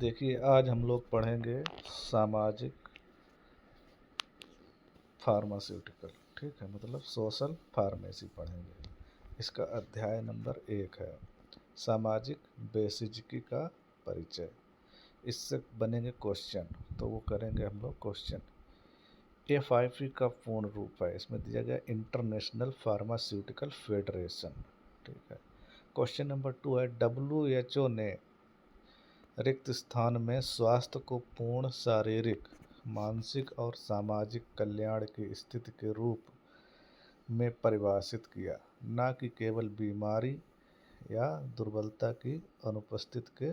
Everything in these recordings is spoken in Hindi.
देखिए, आज हम लोग पढ़ेंगे सामाजिक फार्मास्यूटिकल। ठीक है, मतलब सोशल फार्मेसी पढ़ेंगे। इसका अध्याय नंबर 1 है सामाजिक बेसिजिकी का परिचय। इससे बनेंगे क्वेश्चन, तो वो करेंगे हम लोग क्वेश्चन। FIP का पूर्ण रूप है, इसमें दिया गया इंटरनेशनल फार्मास्यूटिकल फेडरेशन। ठीक है। क्वेश्चन नंबर 2 है WHO ने रिक्त स्थान में स्वास्थ्य को पूर्ण शारीरिक, मानसिक और सामाजिक कल्याण की स्थिति के रूप में परिभाषित किया, न कि केवल बीमारी या दुर्बलता की अनुपस्थिति के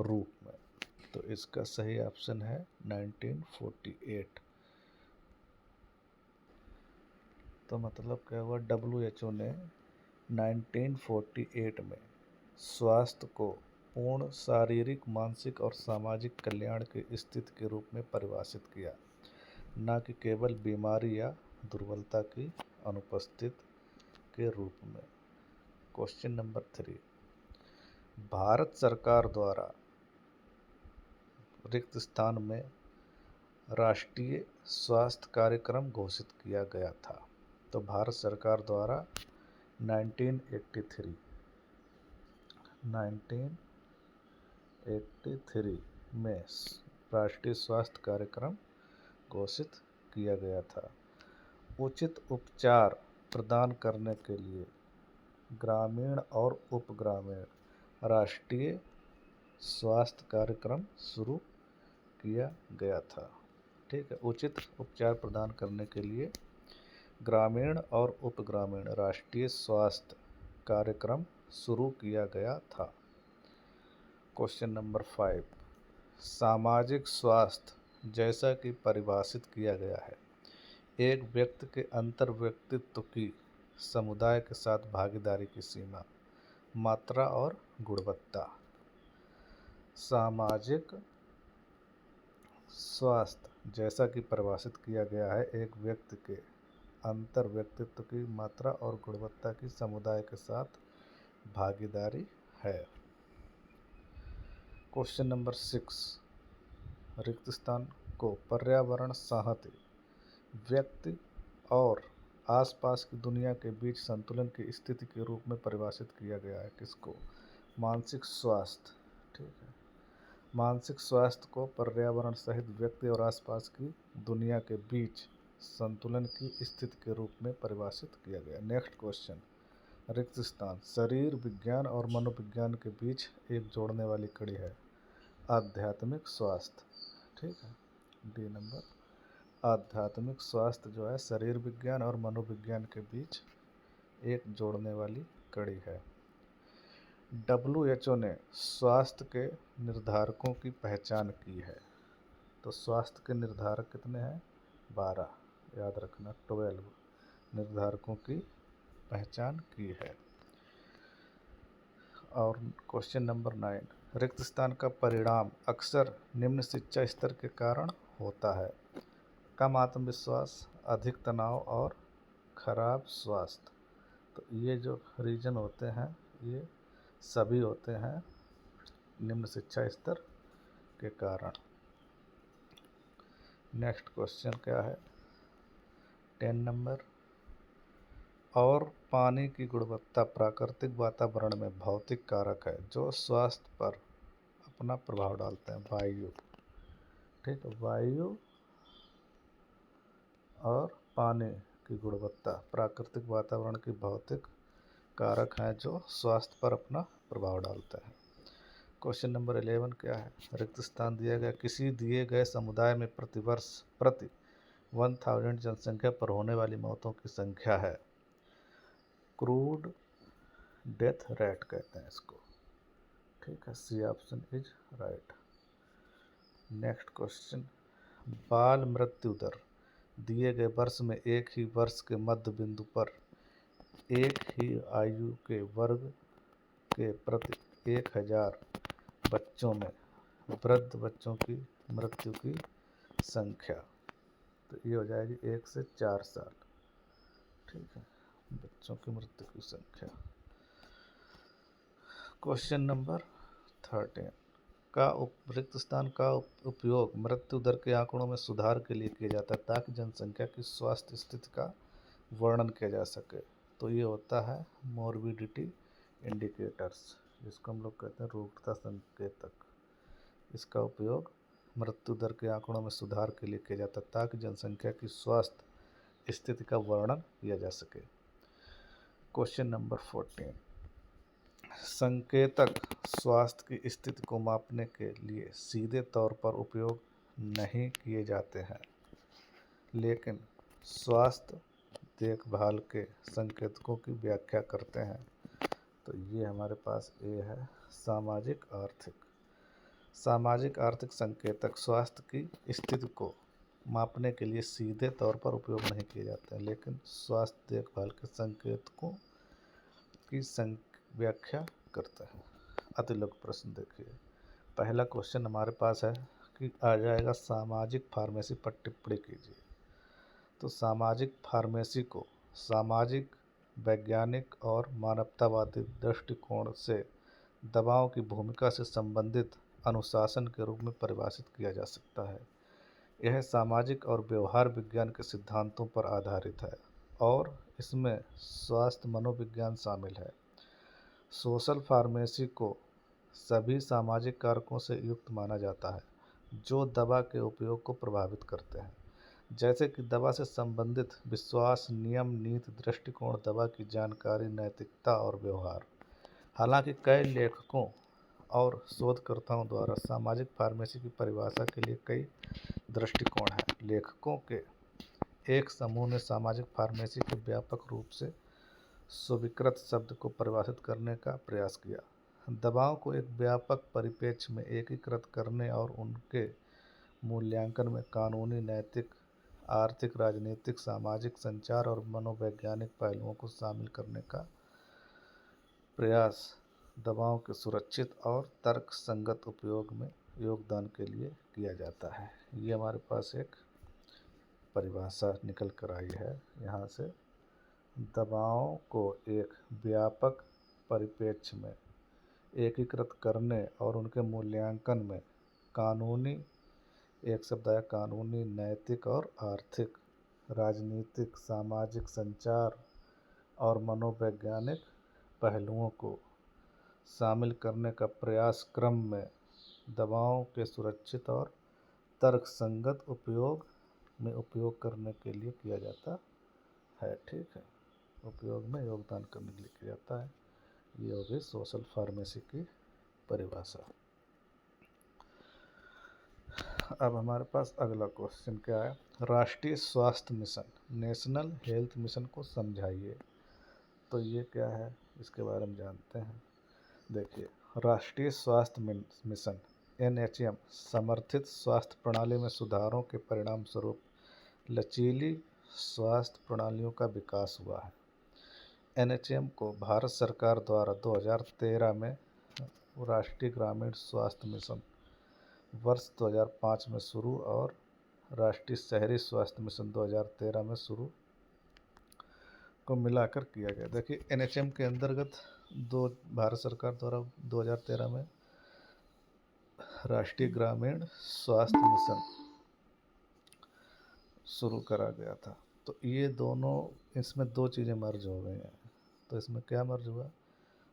रूप में। तो इसका सही ऑप्शन है 1948। तो मतलब क्या हुआ, WHO ने 1948 में स्वास्थ्य को पूर्ण शारीरिक, मानसिक और सामाजिक कल्याण की स्थिति के रूप में परिभाषित किया, न कि केवल बीमारी या दुर्बलता की अनुपस्थिति के रूप में। क्वेश्चन नंबर 3, भारत सरकार द्वारा रिक्त स्थान में राष्ट्रीय स्वास्थ्य कार्यक्रम घोषित किया गया था। तो भारत सरकार द्वारा 1983 में राष्ट्रीय स्वास्थ्य कार्यक्रम घोषित किया गया था। उचित उपचार प्रदान करने के लिए ग्रामीण और उपग्रामीण राष्ट्रीय स्वास्थ्य कार्यक्रम शुरू किया गया था। ठीक है, उचित उपचार प्रदान करने के लिए ग्रामीण और उपग्रामीण राष्ट्रीय स्वास्थ्य कार्यक्रम शुरू किया गया था। क्वेश्चन नंबर 5, सामाजिक स्वास्थ्य जैसा कि परिभाषित किया गया है, एक व्यक्ति के अंतर व्यक्तित्व की समुदाय के साथ भागीदारी की सीमा, मात्रा और गुणवत्ता। सामाजिक स्वास्थ्य जैसा कि परिभाषित किया गया है, एक व्यक्ति के अंतर व्यक्तित्व की मात्रा और गुणवत्ता की समुदाय के साथ भागीदारी है। क्वेश्चन नंबर 6, रिक्त स्थान को पर्यावरण संहति, व्यक्ति और आसपास की दुनिया के बीच संतुलन की स्थिति के रूप में परिभाषित किया गया है। किसको? मानसिक स्वास्थ्य। ठीक है, मानसिक स्वास्थ्य को पर्यावरण सहित व्यक्ति और आसपास की दुनिया के बीच संतुलन की स्थिति के रूप में परिभाषित किया गया। नेक्स्ट क्वेश्चन, रिक्त स्थान शरीर विज्ञान और मनोविज्ञान के बीच एक जोड़ने वाली कड़ी है। आध्यात्मिक स्वास्थ्य। ठीक है, डी नंबर। आध्यात्मिक स्वास्थ्य जो है शरीर विज्ञान और मनोविज्ञान के बीच एक जोड़ने वाली कड़ी है। WHO ने स्वास्थ्य के निर्धारकों की पहचान की है। तो स्वास्थ्य के निर्धारक कितने हैं? 12, याद रखना, 12 निर्धारकों की पहचान की है। और क्वेश्चन नंबर 9, रिक्त स्थान का परिणाम अक्सर निम्न शिक्षा स्तर के कारण होता है। कम आत्मविश्वास, अधिक तनाव और खराब स्वास्थ्य। तो ये जो रीजन होते हैं, ये सभी होते हैं निम्न शिक्षा स्तर के कारण। नेक्स्ट क्वेश्चन क्या है? 10 नंबर, और पानी की गुणवत्ता प्राकृतिक वातावरण में भौतिक कारक है जो स्वास्थ्य पर अपना प्रभाव डालते हैं। वायु। ठीक है, वायु और पानी की गुणवत्ता प्राकृतिक वातावरण की भौतिक कारक हैं जो स्वास्थ्य पर अपना प्रभाव डालते हैं। क्वेश्चन नंबर 11 क्या है? रिक्त स्थान दिया गया किसी दिए गए समुदाय में प्रतिवर्ष प्रति 1000 जनसंख्या पर होने वाली मौतों की संख्या है। क्रूड डेथ रेट कहते हैं इसको। ठीक है, C option is right. Next question, बाल मृत्यु दर दिए गए वर्ष में एक ही वर्ष के मध्य बिंदु पर एक ही आयु के वर्ग के प्रति 1000 बच्चों में वृद्ध बच्चों की मृत्यु की संख्या। तो ये हो जाएगी 1 से 4 साल। ठीक है, बच्चों की मृत्यु की संख्या। क्वेश्चन नंबर 13, रिक्त स्थान का उपयोग मृत्यु दर के आंकड़ों में सुधार के लिए किया जाता है ताकि जनसंख्या की स्वास्थ्य स्थिति का वर्णन किया जा सके। तो ये होता है मॉर्बिडिटी इंडिकेटर्स, जिसको हम लोग कहते हैं रोगता संकेतक। इसका उपयोग मृत्यु दर के आंकड़ों में सुधार के लिए किया जाता है ताकि जनसंख्या की स्वास्थ्य स्थिति का वर्णन किया जा सके। क्वेश्चन नंबर 14, संकेतक स्वास्थ्य की स्थिति को मापने के लिए सीधे तौर पर उपयोग नहीं किए जाते हैं, लेकिन स्वास्थ्य देखभाल के संकेतकों की व्याख्या करते हैं। तो ये हमारे पास ए है सामाजिक आर्थिक। सामाजिक आर्थिक संकेतक स्वास्थ्य की स्थिति को मापने के लिए सीधे तौर पर उपयोग नहीं किए जाते हैं, लेकिन स्वास्थ्य देखभाल के संकेतकों की व्याख्या करते हैं। अति लघु प्रश्न देखिए। पहला क्वेश्चन हमारे पास है कि आ जाएगा सामाजिक फार्मेसी पर टिप्पणी कीजिए। तो सामाजिक फार्मेसी को सामाजिक, वैज्ञानिक और मानवतावादी दृष्टिकोण से दवाओं की भूमिका से संबंधित अनुशासन के रूप में परिभाषित किया जा सकता है। यह सामाजिक और व्यवहार विज्ञान के सिद्धांतों पर आधारित है और इसमें स्वास्थ्य मनोविज्ञान शामिल है। सोशल फार्मेसी को सभी सामाजिक कारकों से युक्त माना जाता है जो दवा के उपयोग को प्रभावित करते हैं, जैसे कि दवा से संबंधित विश्वास, नियम, नीति, दृष्टिकोण, दवा की जानकारी, नैतिकता और व्यवहार। हालांकि कई लेखकों और शोधकर्ताओं द्वारा सामाजिक फार्मेसी की परिभाषा के लिए कई दृष्टिकोण हैं। लेखकों के एक समूह ने सामाजिक फार्मेसी के व्यापक रूप से स्वीकृत शब्द को परिभाषित करने का प्रयास किया। दवाओं को एक व्यापक परिप्रेक्ष्य में एकीकृत करने और उनके मूल्यांकन में कानूनी, नैतिक, आर्थिक, राजनीतिक, सामाजिक, संचार और मनोवैज्ञानिक पहलुओं को शामिल करने का प्रयास दवाओं के सुरक्षित और तर्कसंगत उपयोग में योगदान के लिए किया जाता है। ये हमारे पास एक परिभाषा निकल कर आई है। यहाँ से दवाओं को एक व्यापक परिप्रेक्ष्य में एकीकृत करने और उनके मूल्यांकन में कानूनी, एक शब्द आया कानूनी, नैतिक और आर्थिक, राजनीतिक, सामाजिक, संचार और मनोवैज्ञानिक पहलुओं को शामिल करने का प्रयास क्रम में दवाओं के सुरक्षित और तर्कसंगत उपयोग करने के लिए किया जाता है। ठीक है, उपयोग में योगदान करने के लिए किया जाता है। ये हो गई सोशल फार्मेसी की परिभाषा। अब हमारे पास अगला क्वेश्चन क्या है, राष्ट्रीय स्वास्थ्य मिशन, नेशनल हेल्थ मिशन को समझाइए। तो ये क्या है, इसके बारे में जानते हैं। देखिए, राष्ट्रीय स्वास्थ्य मिशन NHM समर्थित स्वास्थ्य प्रणाली में सुधारों के परिणाम स्वरूप लचीली स्वास्थ्य प्रणालियों का विकास हुआ है। NHM को भारत सरकार द्वारा 2013 में राष्ट्रीय ग्रामीण स्वास्थ्य मिशन वर्ष 2005 में शुरू और राष्ट्रीय शहरी स्वास्थ्य मिशन 2013 में शुरू को मिलाकर किया गया। देखिए, NHM के अंतर्गत भारत सरकार द्वारा 2013 में राष्ट्रीय ग्रामीण स्वास्थ्य मिशन शुरू करा गया था। तो ये दोनों, इसमें दो चीज़ें मर्ज हो गई हैं। तो इसमें क्या मर्ज हुआ,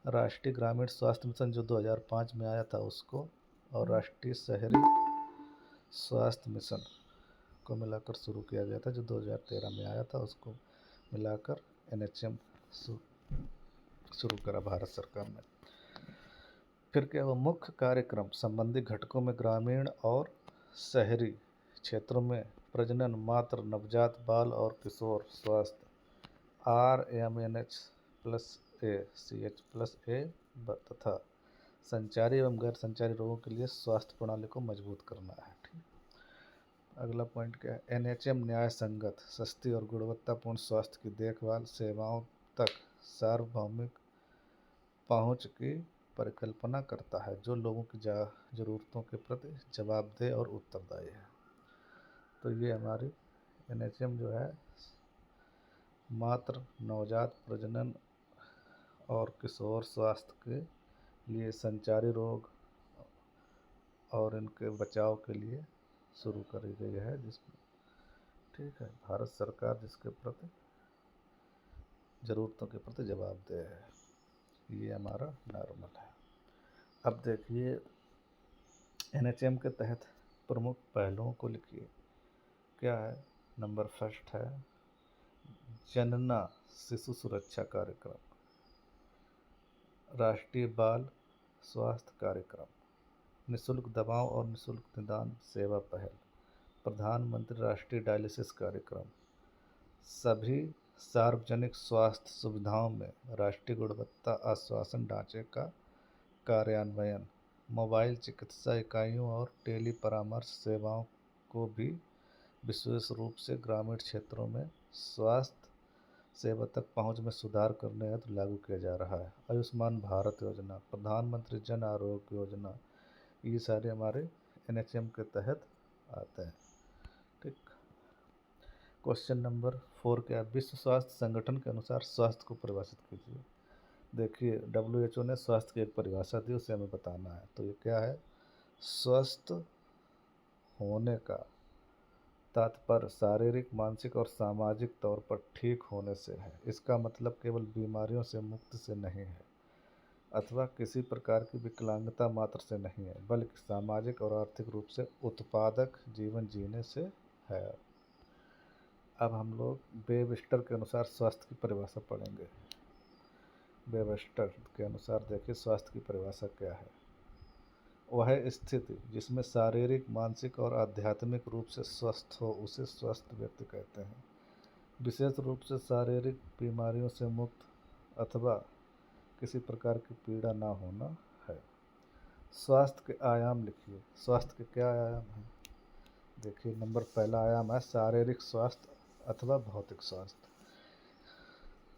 राष्ट्रीय ग्रामीण स्वास्थ्य मिशन जो 2005 में आया था उसको, और राष्ट्रीय शहरी स्वास्थ्य मिशन को मिलाकर शुरू किया गया था जो 2013 में आया था, उसको मिलाकर NHM शुरू करा भारत सरकार ने। फिर क्या हुआ, मुख्य कार्यक्रम संबंधी घटकों में ग्रामीण और शहरी क्षेत्रों में प्रजनन, मातृ, नवजात, बाल और किशोर स्वास्थ्य RMNH+A CH+A तथा संचारी एवं गैर संचारी रोगों के लिए स्वास्थ्य प्रणाली को मजबूत करना है। ठीक, अगला पॉइंट क्या है, NHM न्याय संगत, सस्ती और गुणवत्तापूर्ण स्वास्थ्य की देखभाल सेवाओं तक सार्वभौमिक पहुंच की परिकल्पना करता है जो लोगों की ज़रूरतों के प्रति जवाबदेह और उत्तरदायी है। तो ये हमारी NHM जो है मातृ, नवजात, प्रजनन और किशोर स्वास्थ्य के लिए, संचारी रोग और इनके बचाव के लिए शुरू करी गई है, जिसमें ठीक है भारत सरकार जिसके प्रति ज़रूरतों के प्रति जवाबदेह है। ये हमारा नॉर्मल है। अब देखिए एनएचएम के तहत प्रमुख पहलुओं को लिखिए। क्या है? नंबर फर्स्ट है जनना शिशु सुरक्षा कार्यक्रम, राष्ट्रीय बाल स्वास्थ्य कार्यक्रम, निःशुल्क दवाओं और निःशुल्क निदान सेवा पहल, प्रधानमंत्री राष्ट्रीय डायलिसिस कार्यक्रम, सभी सार्वजनिक स्वास्थ्य सुविधाओं में राष्ट्रीय गुणवत्ता आश्वासन ढांचे का कार्यान्वयन, मोबाइल चिकित्सा इकाइयों और टेली परामर्श सेवाओं को भी विशेष रूप से ग्रामीण क्षेत्रों में स्वास्थ्य सेवा तक पहुंच में सुधार करने हेतु लागू किया जा रहा है। आयुष्मान भारत योजना, प्रधानमंत्री जन आरोग्य योजना, ये सारे हमारे एनएचएम के तहत आते हैं। ठीक। क्वेश्चन नंबर 4 क्या है? विश्व स्वास्थ्य संगठन के अनुसार स्वास्थ्य को परिभाषित कीजिए। देखिए WHO ने स्वास्थ्य की एक परिभाषा दी, उसे हमें बताना है। तो ये क्या है? स्वस्थ होने का तात्पर्य शारीरिक, मानसिक और सामाजिक तौर पर ठीक होने से है। इसका मतलब केवल बीमारियों से मुक्ति से नहीं है अथवा किसी प्रकार की विकलांगता मात्र से नहीं है, बल्कि सामाजिक और आर्थिक रूप से उत्पादक जीवन जीने से है। अब हम लोग वेबस्टर के अनुसार स्वास्थ्य की परिभाषा पढ़ेंगे। वेबस्टर के अनुसार देखिए स्वास्थ्य की परिभाषा क्या है? वह स्थिति जिसमें शारीरिक, मानसिक और आध्यात्मिक रूप से स्वस्थ हो उसे स्वस्थ व्यक्ति कहते हैं। विशेष रूप से शारीरिक बीमारियों से मुक्त अथवा किसी प्रकार की पीड़ा ना होना है। स्वास्थ्य के आयाम लिखिए। स्वास्थ्य के क्या आयाम हैं? देखिए नंबर पहला आयाम है शारीरिक स्वास्थ्य अथवा भौतिक स्वास्थ्य।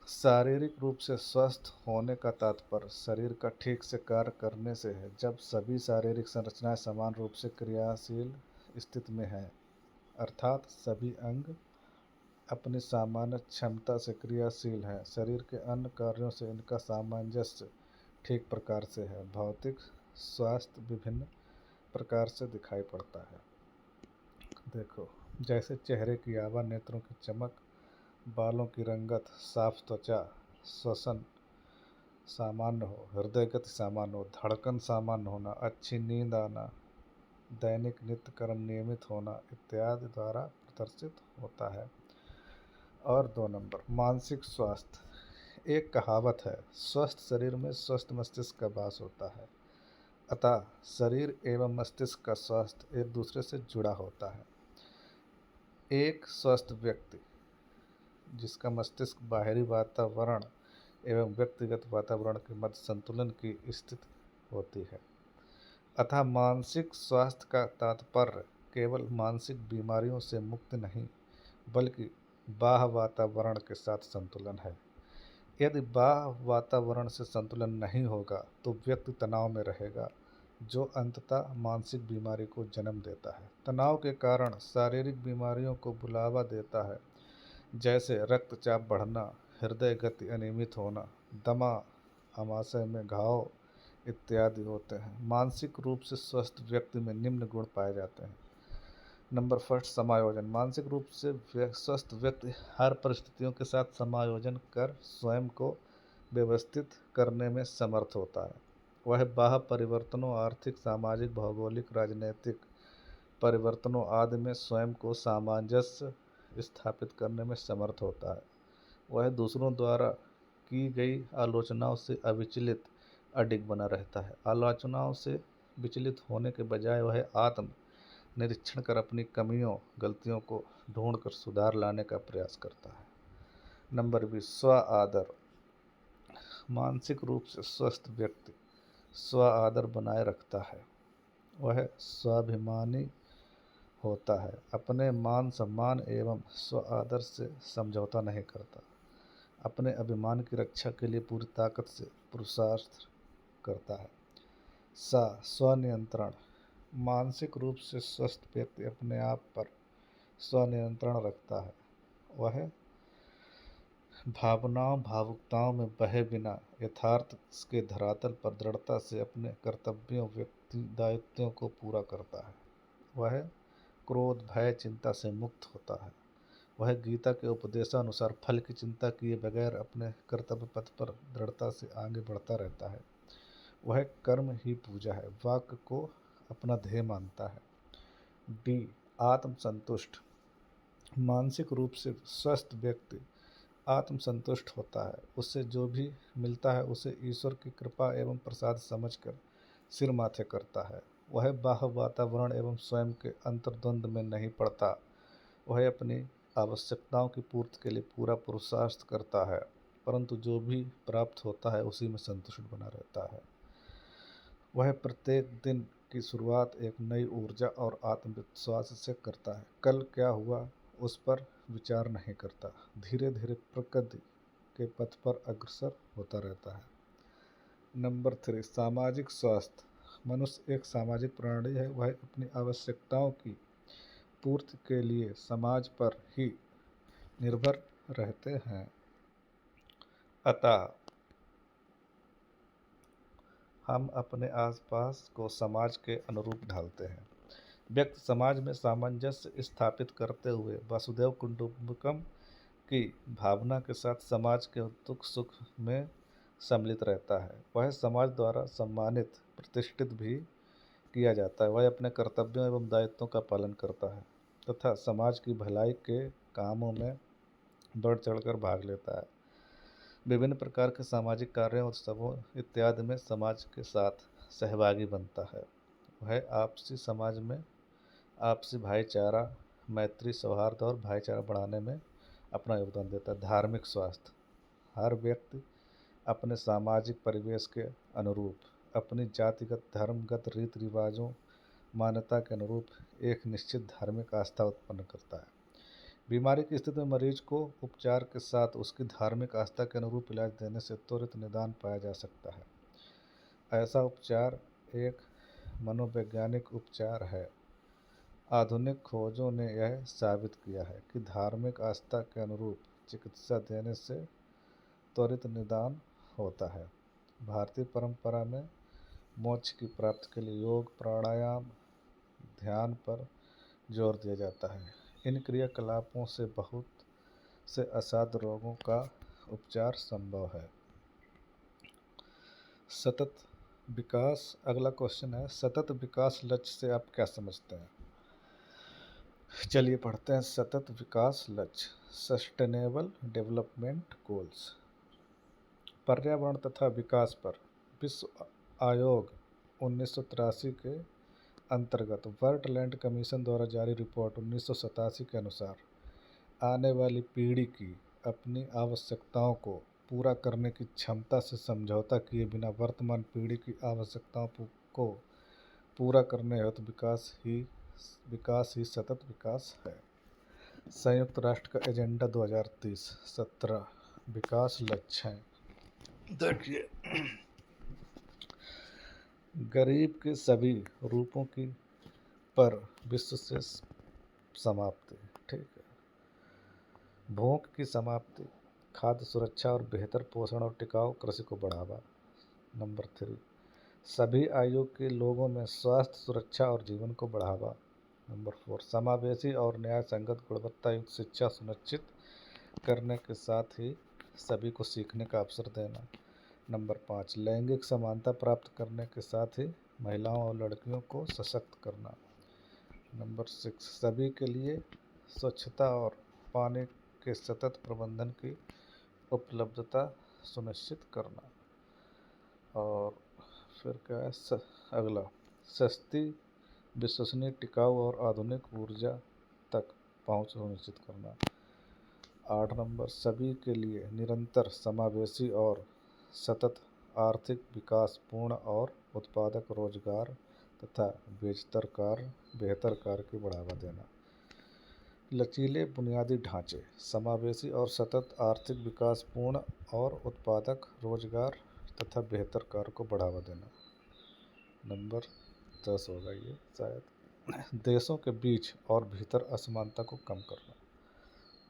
शारीरिक रूप से स्वस्थ होने का तात्पर्य शरीर का ठीक से कार्य करने से है। जब सभी शारीरिक संरचनाएं समान रूप से क्रियाशील स्थिति में हैं, अर्थात सभी अंग अपनी सामान्य क्षमता से क्रियाशील हैं, शरीर के अन्य कार्यों से इनका सामंजस्य ठीक प्रकार से है। भौतिक स्वास्थ्य विभिन्न प्रकार से दिखाई पड़ता है। देखो जैसे चेहरे की आभा, नेत्रों की चमक, बालों की रंगत, साफ त्वचा, श्वसन सामान्य हो, हृदय गति सामान्य हो, धड़कन सामान्य होना, अच्छी नींद आना, दैनिक नित्य कर्म नियमित होना इत्यादि द्वारा प्रदर्शित होता है। और 2 नंबर मानसिक स्वास्थ्य। एक कहावत है, स्वस्थ शरीर में स्वस्थ मस्तिष्क का वास होता है। अतः शरीर एवं मस्तिष्क का स्वास्थ्य एक दूसरे से जुड़ा होता है। एक स्वस्थ व्यक्ति जिसका मस्तिष्क बाहरी वातावरण एवं व्यक्तिगत वातावरण के मध्य संतुलन की स्थिति होती है। अतः मानसिक स्वास्थ्य का तात्पर्य केवल मानसिक बीमारियों से मुक्ति नहीं, बल्कि बाह्य वातावरण के साथ संतुलन है। यदि बाह्य वातावरण से संतुलन नहीं होगा तो व्यक्ति तनाव में रहेगा, जो अंततः मानसिक बीमारी को जन्म देता है। तनाव के कारण शारीरिक बीमारियों को बुलावा देता है, जैसे रक्तचाप बढ़ना, हृदय गति अनियमित होना, दमा, आमाशय में घाव इत्यादि होते हैं। मानसिक रूप से स्वस्थ व्यक्ति में निम्न गुण पाए जाते हैं। नंबर फर्स्ट समायोजन। मानसिक रूप से स्वस्थ व्यक्ति हर परिस्थितियों के साथ समायोजन कर स्वयं को व्यवस्थित करने में समर्थ होता है। वह बाह्य परिवर्तनों, आर्थिक, सामाजिक, भौगोलिक, राजनीतिक परिवर्तनों आदि में स्वयं को सामंजस्य स्थापित करने में समर्थ होता है। वह दूसरों द्वारा की गई आलोचनाओं से अविचलित अडिग बना रहता है। आलोचनाओं से विचलित होने के बजाय वह आत्म निरीक्षण कर अपनी कमियों, गलतियों को ढूंढकर सुधार लाने का प्रयास करता है। नंबर 20 स्व आदर। मानसिक रूप से स्वस्थ व्यक्ति स्व आदर बनाए रखता है। वह स्वाभिमानी होता है, अपने मान सम्मान एवं स्व आदर से समझौता नहीं करता, अपने अभिमान की रक्षा के लिए पूरी ताकत से पुरुषार्थ करता है। स्वनियंत्रण। मानसिक रूप से स्वस्थ व्यक्ति अपने आप पर स्वनियंत्रण रखता है। वह भावनाओं भावुकताओं में बहे बिना यथार्थ के धरातल पर दृढ़ता से अपने कर्तव्यों व्यक्ति दायित्वों को पूरा करता है। वह क्रोध भय चिंता से मुक्त होता है। वह गीता के उपदेशानुसार फल की चिंता किए बगैर अपने कर्तव्य पथ पर दृढ़ता से आगे बढ़ता रहता है। वह कर्म ही पूजा है, वाक्य को अपना ध्येय मानता है। डी आत्मसंतुष्ट। मानसिक रूप से स्वस्थ व्यक्ति आत्मसंतुष्ट होता है। उससे जो भी मिलता है उसे ईश्वर की कृपा एवं प्रसाद समझकर सिर माथे करता है। वह बाह्य वातावरण एवं स्वयं के अंतर्द्वंद में नहीं पड़ता। वह अपनी आवश्यकताओं की पूर्ति के लिए पूरा पुरुषार्थ करता है, परंतु जो भी प्राप्त होता है उसी में संतुष्ट बना रहता है। वह प्रत्येक दिन की शुरुआत एक नई ऊर्जा और आत्मविश्वास से करता है। कल क्या हुआ उस पर विचार नहीं करता, धीरे धीरे प्रगति के पथ पर अग्रसर होता रहता है। नंबर 3 सामाजिक स्वास्थ्य। मनुष्य एक सामाजिक प्राणी है। वह अपनी आवश्यकताओं की पूर्ति के लिए समाज पर ही निर्भर रहते हैं। अतः हम अपने आसपास को समाज के अनुरूप ढालते हैं। व्यक्ति समाज में सामंजस्य स्थापित करते हुए वसुधैव कुटुंबकम की भावना के साथ समाज के दुख सुख में सम्मिलित रहता है। वह समाज द्वारा सम्मानित प्रतिष्ठित भी किया जाता है। वह अपने कर्तव्यों एवं दायित्वों का पालन करता है तथा समाज की भलाई के कामों में बढ़ चढ़कर भाग लेता है। विभिन्न प्रकार के सामाजिक कार्यों उत्सवों इत्यादि में समाज के साथ सहभागी बनता है। वह आपसी समाज में आपसी भाईचारा मैत्री सौहार्द और भाईचारा बढ़ाने में अपना योगदान देता है। धार्मिक स्वास्थ्य। हर व्यक्ति अपने सामाजिक परिवेश के अनुरूप अपनी जातिगत धर्मगत रीति रिवाजों मान्यता के अनुरूप एक निश्चित धार्मिक आस्था उत्पन्न करता है। बीमारी की स्थिति में मरीज को उपचार के साथ उसकी धार्मिक आस्था के अनुरूप इलाज देने से त्वरित निदान पाया जा सकता है। ऐसा उपचार एक मनोवैज्ञानिक उपचार है। आधुनिक खोजों ने यह साबित किया है कि धार्मिक आस्था के अनुरूप चिकित्सा देने से त्वरित निदान होता है। भारतीय परंपरा में मोक्ष की प्राप्ति के लिए योग प्राणायाम ध्यान पर जोर दिया जाता है। इन क्रियाकलापों से बहुत से असाध्य रोगों का उपचार संभव है। सतत विकास। अगला क्वेश्चन है, सतत विकास लक्ष्य से आप क्या समझते हैं? चलिए पढ़ते हैं। सतत विकास लक्ष्य सस्टेनेबल डेवलपमेंट गोल्स। पर्यावरण तथा विकास पर विश्व आयोग 1983 के अंतर्गत वर्ल्ड लैंड कमीशन द्वारा जारी रिपोर्ट 1987 के अनुसार आने वाली पीढ़ी की अपनी आवश्यकताओं को पूरा करने की क्षमता से समझौता किए बिना वर्तमान पीढ़ी की आवश्यकताओं को पूरा करने हेतु विकास ही सतत विकास है। संयुक्त राष्ट्र का एजेंडा 2030 17 विकास लक्ष्य हैं। देखिए, गरीब के सभी रूपों की पर विश्व से समाप्ति। ठीक है। भूख की समाप्ति, खाद्य सुरक्षा और बेहतर पोषण और टिकाऊ कृषि को बढ़ावा। नंबर 3 सभी आयु के लोगों में स्वास्थ्य सुरक्षा और जीवन को बढ़ावा। नंबर 4 समावेशी और न्याय संगत गुणवत्ता युक्त शिक्षा सुनिश्चित करने के साथ ही सभी को सीखने का अवसर देना। नंबर 5 लैंगिक समानता प्राप्त करने के साथ ही महिलाओं और लड़कियों को सशक्त करना। नंबर 6 सभी के लिए स्वच्छता और पानी के सतत प्रबंधन की उपलब्धता सुनिश्चित करना। और फिर क्या है अगला, सस्ती विश्वसनीय टिकाऊ और आधुनिक ऊर्जा तक पहुंच सुनिश्चित करना। 8 नंबर सभी के लिए निरंतर समावेशी और सतत आर्थिक विकास पूर्ण और उत्पादक रोजगार तथा बेहतर कार्य की बढ़ावा देना। लचीले बुनियादी ढांचे, समावेशी और सतत आर्थिक विकास पूर्ण और उत्पादक रोजगार तथा बेहतर कार्य को बढ़ावा देना। नंबर 10 होगा ये शायद, देशों के बीच और भीतर असमानता को कम करना।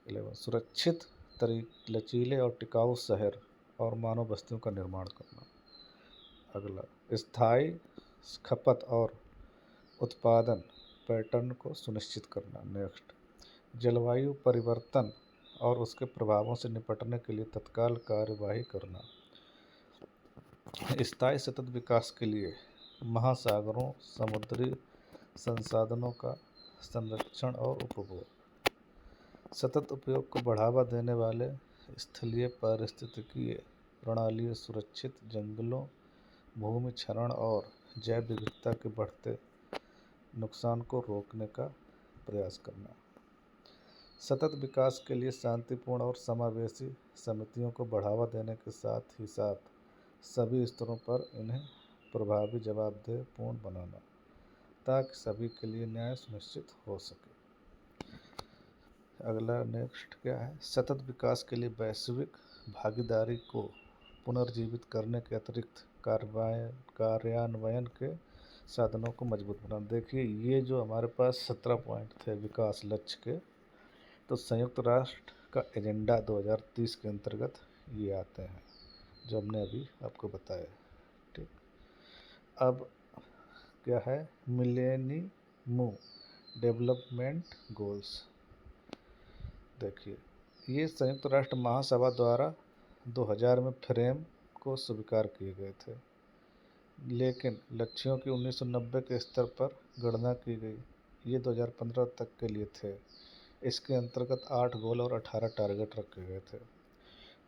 11 सुरक्षित लचीले और टिकाऊ शहर और मानव बस्तियों का निर्माण करना। अगला, स्थायी खपत और उत्पादन पैटर्न को सुनिश्चित करना। नेक्स्ट, जलवायु परिवर्तन और उसके प्रभावों से निपटने के लिए तत्काल कार्यवाही करना। स्थायी सतत विकास के लिए महासागरों, समुद्री संसाधनों का संरक्षण और उपभोग, सतत उपयोग को बढ़ावा देने वाले स्थलीय पारिस्थितिकीय प्रणालियों, सुरक्षित जंगलों, भूमि क्षरण और जैव विविधता के बढ़ते नुकसान को रोकने का प्रयास करना। सतत विकास के लिए शांतिपूर्ण और समावेशी समितियों को बढ़ावा देने के साथ ही साथ सभी स्तरों पर इन्हें प्रभावी, जवाबदेहपूर्ण बनाना ताकि सभी के लिए न्याय सुनिश्चित हो सके। अगला नेक्स्ट क्या है, सतत विकास के लिए वैश्विक भागीदारी को पुनर्जीवित करने के अतिरिक्त कार्यान्वयन के साधनों को मजबूत बनाना। देखिए, ये जो हमारे पास 17 पॉइंट थे विकास लक्ष्य के, तो संयुक्त राष्ट्र का एजेंडा 2030 के अंतर्गत ये आते हैं जो हमने अभी आपको बताया। ठीक, अब क्या है, मिलेनियम डेवलपमेंट गोल्स। देखिए, ये संयुक्त राष्ट्र महासभा द्वारा 2000 में फ्रेम को स्वीकार किए गए थे, लेकिन लक्ष्यों की 1990 के स्तर पर गणना की गई। ये 2015 तक के लिए थे। इसके अंतर्गत 8 गोल और 18 टारगेट रखे गए थे।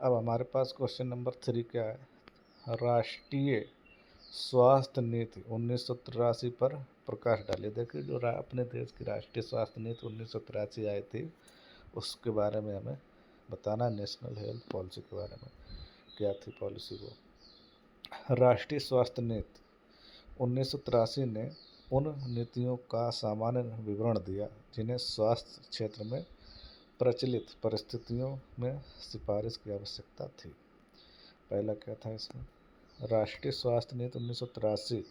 अब हमारे पास क्वेश्चन नंबर 3 क्या है, राष्ट्रीय स्वास्थ्य नीति 1983 पर प्रकाश डालिए। देखिए, जो अपने देश की राष्ट्रीय स्वास्थ्य नीति 1983 आई थी, उसके बारे में हमें बताना, नेशनल हेल्थ पॉलिसी के बारे में क्या थी पॉलिसी वो। राष्ट्रीय स्वास्थ्य नीति 1983 ने उन नीतियों का सामान्य विवरण दिया जिन्हें स्वास्थ्य क्षेत्र में प्रचलित परिस्थितियों में सिफारिश की आवश्यकता थी। पहला क्या था इसमें, राष्ट्रीय स्वास्थ्य नीति 1983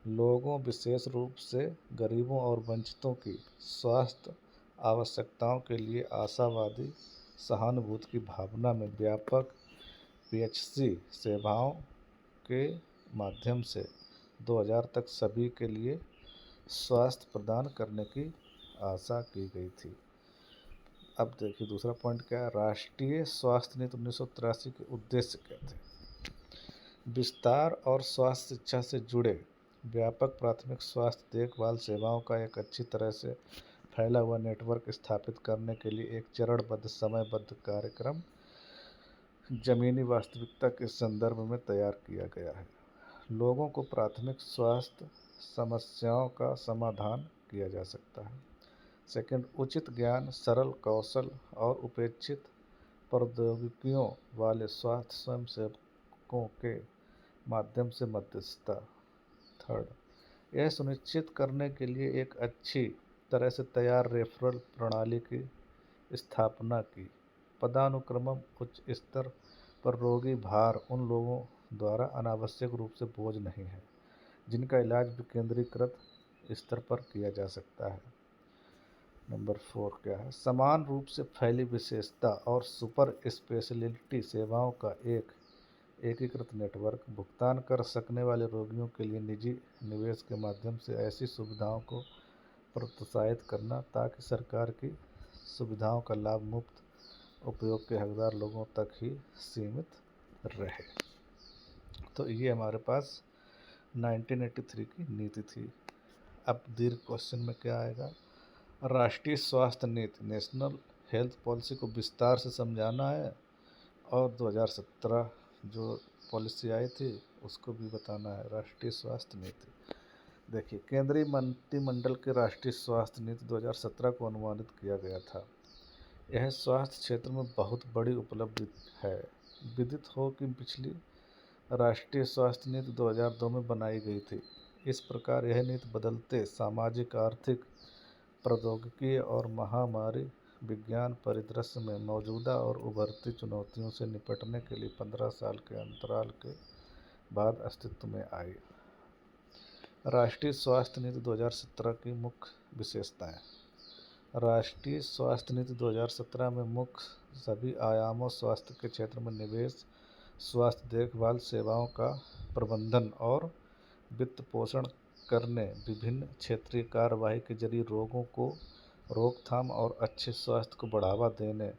लोगों, विशेष रूप से गरीबों और वंचितों की स्वास्थ्य आवश्यकताओं के लिए आशावादी सहानुभूति की भावना में व्यापक पीएचसी सेवाओं के माध्यम से 2000 तक सभी के लिए स्वास्थ्य प्रदान करने की आशा की गई थी। अब देखिए दूसरा पॉइंट क्या है, राष्ट्रीय स्वास्थ्य नीति 1983 के उद्देश्य क्या थे। विस्तार और स्वास्थ्य शिक्षा से जुड़े व्यापक प्राथमिक स्वास्थ्य देखभाल सेवाओं का एक अच्छी तरह से फैला हुआ नेटवर्क स्थापित करने के लिए एक चरणबद्ध, समयबद्ध कार्यक्रम जमीनी वास्तविकता के संदर्भ में तैयार किया गया है। लोगों को प्राथमिक स्वास्थ्य समस्याओं का समाधान किया जा सकता है। सेकंड, उचित ज्ञान, सरल कौशल और उपेक्षित प्रौद्योगिकियों वाले स्वास्थ्य स्वयंसेवकों के माध्यम से मध्यस्थता। थर्ड, यह सुनिश्चित करने के लिए एक अच्छी तरह से तैयार रेफरल प्रणाली की स्थापना की। पदानुक्रम उच्च स्तर पर रोगी भार उन लोगों द्वारा अनावश्यक रूप से बोझ नहीं है जिनका इलाज विकेंद्रीकृत स्तर पर किया जा सकता है। नंबर 4 क्या है, समान रूप से फैली विशेषता और सुपर स्पेशलिटी सेवाओं का एक एकीकृत नेटवर्क। भुगतान कर सकने वाले रोगियों के लिए निजी निवेश के माध्यम से ऐसी सुविधाओं को प्रोत्साहित करना ताकि सरकार की सुविधाओं का लाभ मुफ्त उपयोग के हकदार लोगों तक ही सीमित रहे। तो ये हमारे पास 1983 की नीति थी। अब दीर्घ क्वेश्चन में क्या आएगा, राष्ट्रीय स्वास्थ्य नीति नेशनल हेल्थ पॉलिसी को विस्तार से समझाना है और 2017 जो पॉलिसी आई थी उसको भी बताना है। राष्ट्रीय स्वास्थ्य नीति, देखिए, केंद्रीय मंत्रिमंडल के राष्ट्रीय स्वास्थ्य नीति 2017 को अनुमोदित किया गया था। यह स्वास्थ्य क्षेत्र में बहुत बड़ी उपलब्धि है। विदित हो कि पिछली राष्ट्रीय स्वास्थ्य नीति 2002 में बनाई गई थी। इस प्रकार यह नीति बदलते सामाजिक, आर्थिक, प्रौद्योगिकी और महामारी विज्ञान परिदृश्य में मौजूदा और उभरती चुनौतियों से निपटने के लिए 15 साल के अंतराल के बाद अस्तित्व में आई। राष्ट्रीय स्वास्थ्य नीति 2017 की मुख्य विशेषताएं। राष्ट्रीय स्वास्थ्य नीति 2017 में मुख्य सभी आयामों स्वास्थ्य के क्षेत्र में निवेश, स्वास्थ्य देखभाल सेवाओं का प्रबंधन और वित्त पोषण करने, विभिन्न क्षेत्रीय कार्यवाही के जरिए रोगों को रोकथाम और अच्छे स्वास्थ्य को बढ़ावा देने,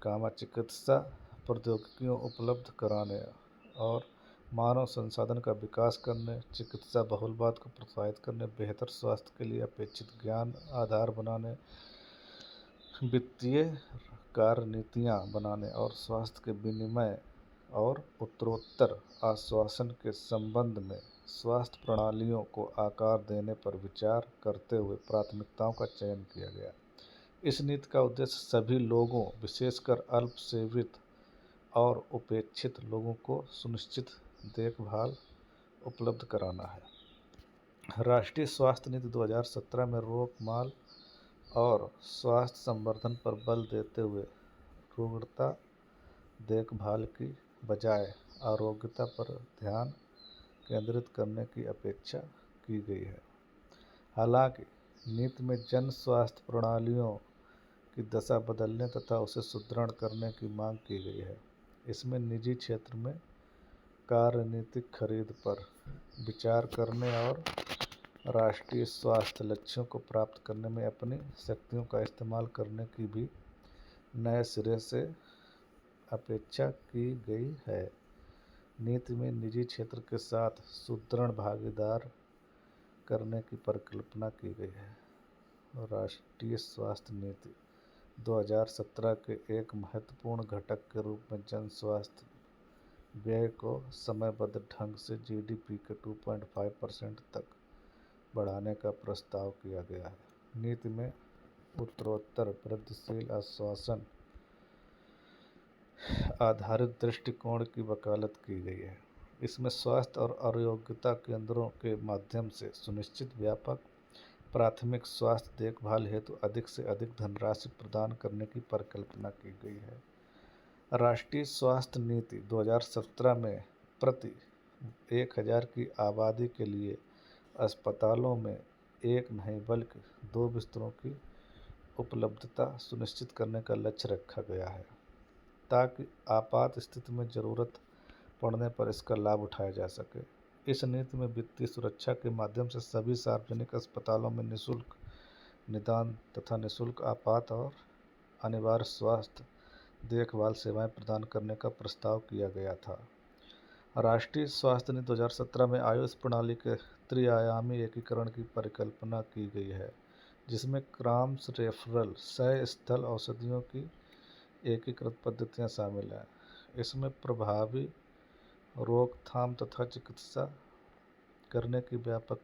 चिकित्सा प्रौद्योगिकियों उपलब्ध कराने और मानव संसाधन का विकास करने, चिकित्सा बहुलवाद को प्रोत्साहित करने, बेहतर स्वास्थ्य के लिए अपेक्षित ज्ञान आधार बनाने, वित्तीय कार्यनीतियाँ बनाने और स्वास्थ्य के विनिमय और उत्तरोत्तर आश्वासन के संबंध में स्वास्थ्य प्रणालियों को आकार देने पर विचार करते हुए प्राथमिकताओं का चयन किया गया। इस नीति का उद्देश्य सभी लोगों, विशेषकर अल्पसेवित और उपेक्षित लोगों को सुनिश्चित देखभाल उपलब्ध कराना है। राष्ट्रीय स्वास्थ्य नीति 2017 में रोकथाम और स्वास्थ्य संवर्धन पर बल देते हुए रुग्णता देखभाल की बजाय आरोग्यता पर ध्यान केंद्रित करने की अपेक्षा की गई है। हालांकि नीति में जन स्वास्थ्य प्रणालियों की दशा बदलने तथा उसे सुदृढ़ करने की मांग की गई है। इसमें निजी क्षेत्र में कार्यनीतिक खरीद पर विचार करने और राष्ट्रीय स्वास्थ्य लक्ष्यों को प्राप्त करने में अपनी शक्तियों का इस्तेमाल करने की भी नए सिरे से अपेक्षा की गई है। नीति में निजी क्षेत्र के साथ सुदृढ़ भागीदार करने की परिकल्पना की गई है। राष्ट्रीय स्वास्थ्य नीति 2017 के एक महत्वपूर्ण घटक के रूप में जन स्वास्थ्य व्यय को समयबद्ध ढंग से जीडीपी के 2.5% तक बढ़ाने का प्रस्ताव किया गया है। नीति में उत्तरोत्तर वृद्धिशील आश्वासन आधारित दृष्टिकोण की वकालत की गई है। इसमें स्वास्थ्य और आरोग्यता केंद्रों के माध्यम से सुनिश्चित व्यापक प्राथमिक स्वास्थ्य देखभाल हेतु अधिक से अधिक धनराशि प्रदान करने की परिकल्पना की गई है। राष्ट्रीय स्वास्थ्य नीति 2017 में प्रति 1000 की आबादी के लिए अस्पतालों में एक नहीं बल्कि 2 बिस्तरों की उपलब्धता सुनिश्चित करने का लक्ष्य रखा गया है, ताकि आपात स्थिति में ज़रूरत पड़ने पर इसका लाभ उठाया जा सके। इस नीति में वित्तीय सुरक्षा के माध्यम से सभी सार्वजनिक अस्पतालों में निःशुल्क निदान तथा निःशुल्क आपात और अनिवार्य स्वास्थ्य देखभाल सेवाएं प्रदान करने का प्रस्ताव किया गया था। राष्ट्रीय स्वास्थ्य नीति 2017 में आयुष प्रणाली के त्रिआयामी एकीकरण की परिकल्पना की गई है, जिसमें क्रॉस रेफरल सह स्थल औषधियों की एकीकृत पद्धतियाँ शामिल हैं। इसमें प्रभावी रोकथाम तथा चिकित्सा करने की व्यापक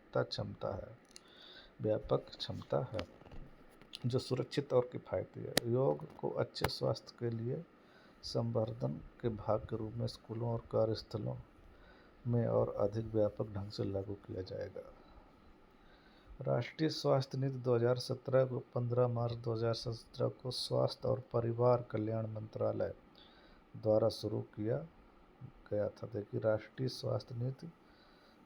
क्षमता है, जो सुरक्षित और किफ़ायती है। योग को अच्छे स्वास्थ्य के लिए संवर्धन के भाग के रूप में स्कूलों और कार्यस्थलों में और अधिक व्यापक ढंग से लागू किया जाएगा। राष्ट्रीय स्वास्थ्य नीति 2017 को 15 मार्च 2017 को स्वास्थ्य और परिवार कल्याण मंत्रालय द्वारा शुरू किया गया था। देखिए, राष्ट्रीय स्वास्थ्य नीति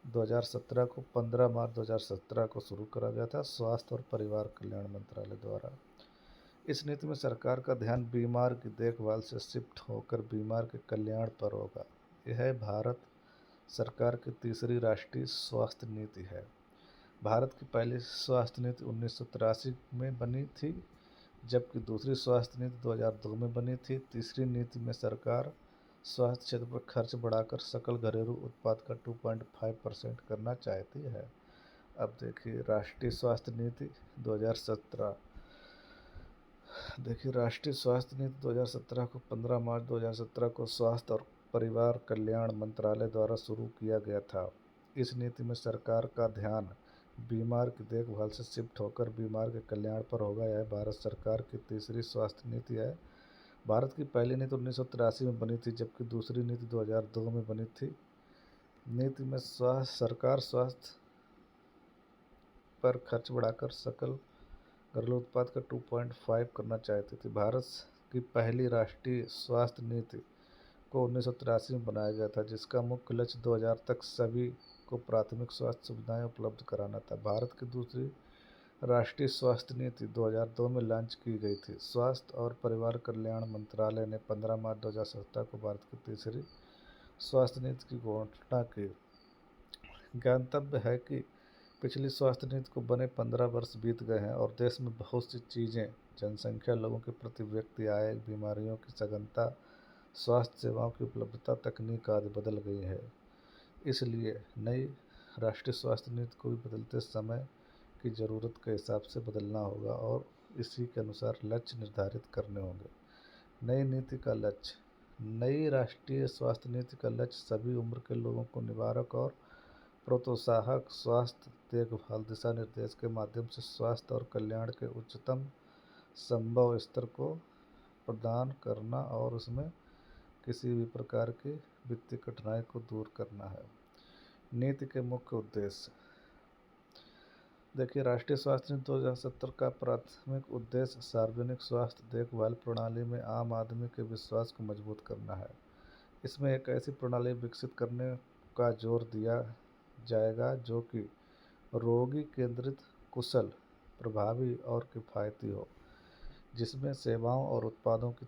2017 को 15 मार्च 2017 को शुरू करा गया था स्वास्थ्य और परिवार कल्याण मंत्रालय द्वारा। इस नीति में सरकार का ध्यान बीमार की देखभाल से शिफ्ट होकर बीमार के कल्याण पर होगा। यह भारत सरकार की तीसरी राष्ट्रीय स्वास्थ्य नीति है। भारत की पहली स्वास्थ्य नीति 1983 में बनी थी, जबकि दूसरी स्वास्थ्य नीति 2002 में बनी थी। तीसरी नीति में सरकार स्वास्थ्य क्षेत्र पर खर्च बढ़ाकर सकल घरेलू उत्पाद का 2.5% करना चाहती है। अब देखिए राष्ट्रीय स्वास्थ्य नीति 2017। देखिए, राष्ट्रीय स्वास्थ्य नीति 2017 को 15 मार्च 2017 को स्वास्थ्य और परिवार कल्याण मंत्रालय द्वारा शुरू किया गया था। इस नीति में सरकार का ध्यान बीमार की देखभाल से शिफ्ट होकर बीमार के कल्याण पर होगा। यह भारत सरकार की तीसरी स्वास्थ्य नीति है। भारत की पहली नीति 1983 में बनी थी, जबकि दूसरी नीति 2002 में बनी थी। नीति में सरकार स्वास्थ्य पर खर्च बढ़ाकर सकल घरेलू उत्पाद का 2.5 करना चाहती थी। भारत की पहली राष्ट्रीय स्वास्थ्य नीति को 1983 में बनाया गया था, जिसका मुख्य लक्ष्य 2000 तक सभी को प्राथमिक स्वास्थ्य सुविधाएं उपलब्ध कराना था। भारत की दूसरी राष्ट्रीय स्वास्थ्य नीति 2002 में लॉन्च की गई थी। स्वास्थ्य और परिवार कल्याण मंत्रालय ने 15 मार्च 2017 को भारत की तीसरी स्वास्थ्य नीति की घोषणा की। ज्ञातव्य है कि पिछली स्वास्थ्य नीति को बने 15 वर्ष बीत गए हैं और देश में बहुत सी चीज़ें, जनसंख्या, लोगों के प्रति व्यक्ति आय, बीमारियों की सघनता, स्वास्थ्य सेवाओं की उपलब्धता, तकनीक आदि बदल गई है। इसलिए नई राष्ट्रीय स्वास्थ्य नीति को भी बदलते समय की ज़रूरत के हिसाब से बदलना होगा और इसी के अनुसार लक्ष्य निर्धारित करने होंगे। नई नीति का लक्ष्य। नई राष्ट्रीय स्वास्थ्य नीति का लक्ष्य सभी उम्र के लोगों को निवारक और प्रोत्साहक स्वास्थ्य देखभाल दिशा निर्देश के माध्यम से स्वास्थ्य और कल्याण के उच्चतम संभव स्तर को प्रदान करना और उसमें किसी भी प्रकार की वित्तीय कठिनाई को दूर करना है। नीति के मुख्य उद्देश्य। देखिए, राष्ट्रीय स्वास्थ्य नीति 2070 का प्राथमिक उद्देश्य सार्वजनिक स्वास्थ्य देखभाल प्रणाली में आम आदमी के विश्वास को मजबूत करना है। इसमें एक ऐसी प्रणाली विकसित करने का जोर दिया जाएगा जो कि रोगी केंद्रित, कुशल, प्रभावी और किफ़ायती हो, जिसमें सेवाओं और उत्पादों की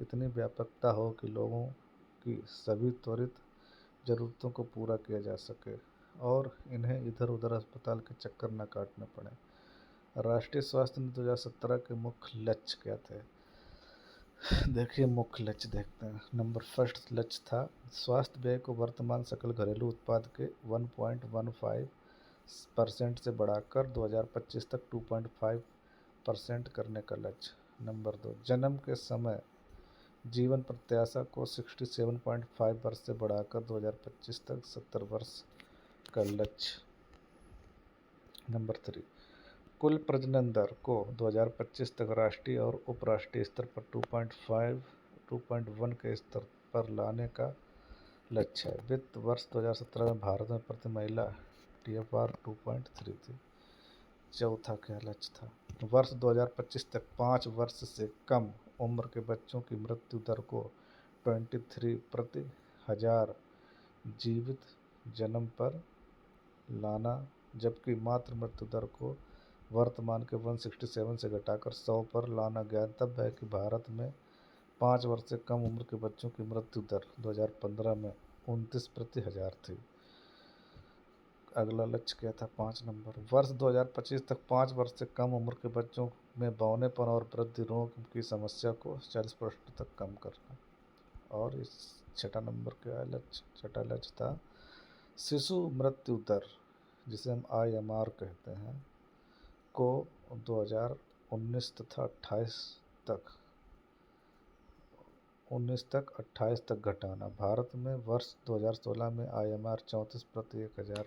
इतनी व्यापकता हो कि लोगों की सभी त्वरित ज़रूरतों को पूरा किया जा सके और इन्हें इधर उधर अस्पताल के चक्कर न काटने पड़े। राष्ट्रीय स्वास्थ्य नीति 2017 के मुख्य लक्ष्य क्या थे? देखिए, मुख्य लक्ष्य देखते हैं। नंबर फर्स्ट लक्ष्य था स्वास्थ्य व्यय को वर्तमान सकल घरेलू उत्पाद के 1.15% से बढ़ाकर 2025 तक 2.5% करने का लक्ष्य। नंबर 2, जन्म के समय जीवन प्रत्याशा को 67.5 वर्ष से बढ़ाकर 2025 तक 70 वर्ष का लक्ष्य। नंबर 3, कुल प्रजनन दर को 2025 तक राष्ट्रीय और उपराष्ट्रीय स्तर पर 2.1 के स्तर पर लाने का लक्ष्य है। वित्त वर्ष 2017 में भारत में प्रति महिला TFR 2.3 थी। चौथा क्या लक्ष्य था? वर्ष 2025 तक 5 वर्ष से कम उम्र के बच्चों की मृत्यु दर को 23 प्रति हजार जीवित जन्म पर लाना, जबकि मातृ मृत्यु दर को वर्तमान के 167 से घटाकर 100 पर लाना। ज्ञातव्य है कि भारत में 5 वर्ष से कम उम्र के बच्चों की मृत्यु दर 2015 में 29 प्रति हजार थी। अगला लक्ष्य क्या था? 5 नंबर, वर्ष 2025 तक 5 वर्ष से कम उम्र के बच्चों में बौनेपन और वृद्धि रोग की समस्या को 40% तक कम करना। और इस छठा नंबर क्या है लक्ष्य? छठा लक्ष्य था शिशु मृत्यु दर, जिसे हम IMR कहते हैं, को 2019 तथा 28 तक घटाना। भारत में वर्ष 2016 में IMR 34 प्रति 1000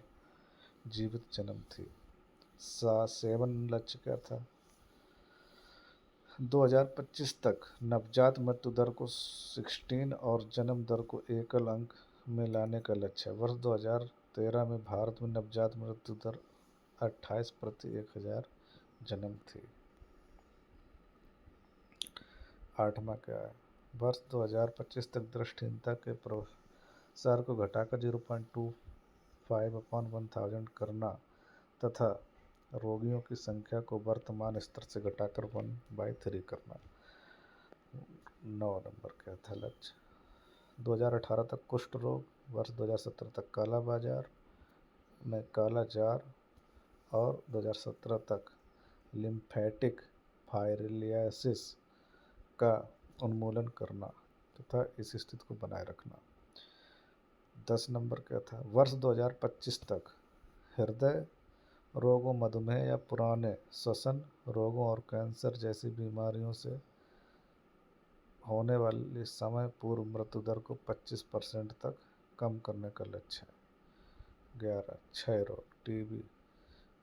जीवित जन्म थी। 7 लक्ष्य क्या था? 2025 तक नवजात मृत्यु दर को 16 और जन्म दर को एकल अंक में लाने का लक्ष्य है। वर्ष 2013 में भारत में नवजात मृत्यु दर 28 प्रति 1000 जन्म थी। 8वां क्या है? वर्ष 2025 तक दृष्टिहीनता के प्रसार को घटाकर 0.25/1000 करना तथा रोगियों की संख्या को वर्तमान स्तर से घटाकर 1/3 करना। 9 नंबर क्या था लक्ष्य? 2018 तक कुष्ठ रोग, वर्ष 2017 तक काला बाजार में काला जार और 2017 तक लिम्फेटिक फाइलियासिस का उन्मूलन करना तथा इस स्थिति को बनाए रखना। 10 नंबर क्या था? वर्ष 2025 तक हृदय रोगों, मधुमेह या पुराने श्वसन रोगों और कैंसर जैसी बीमारियों से होने वाली समय पूर्व मृत्यु दर को 25% तक कम करने का लक्ष्य है। 11, क्षय रोग, TB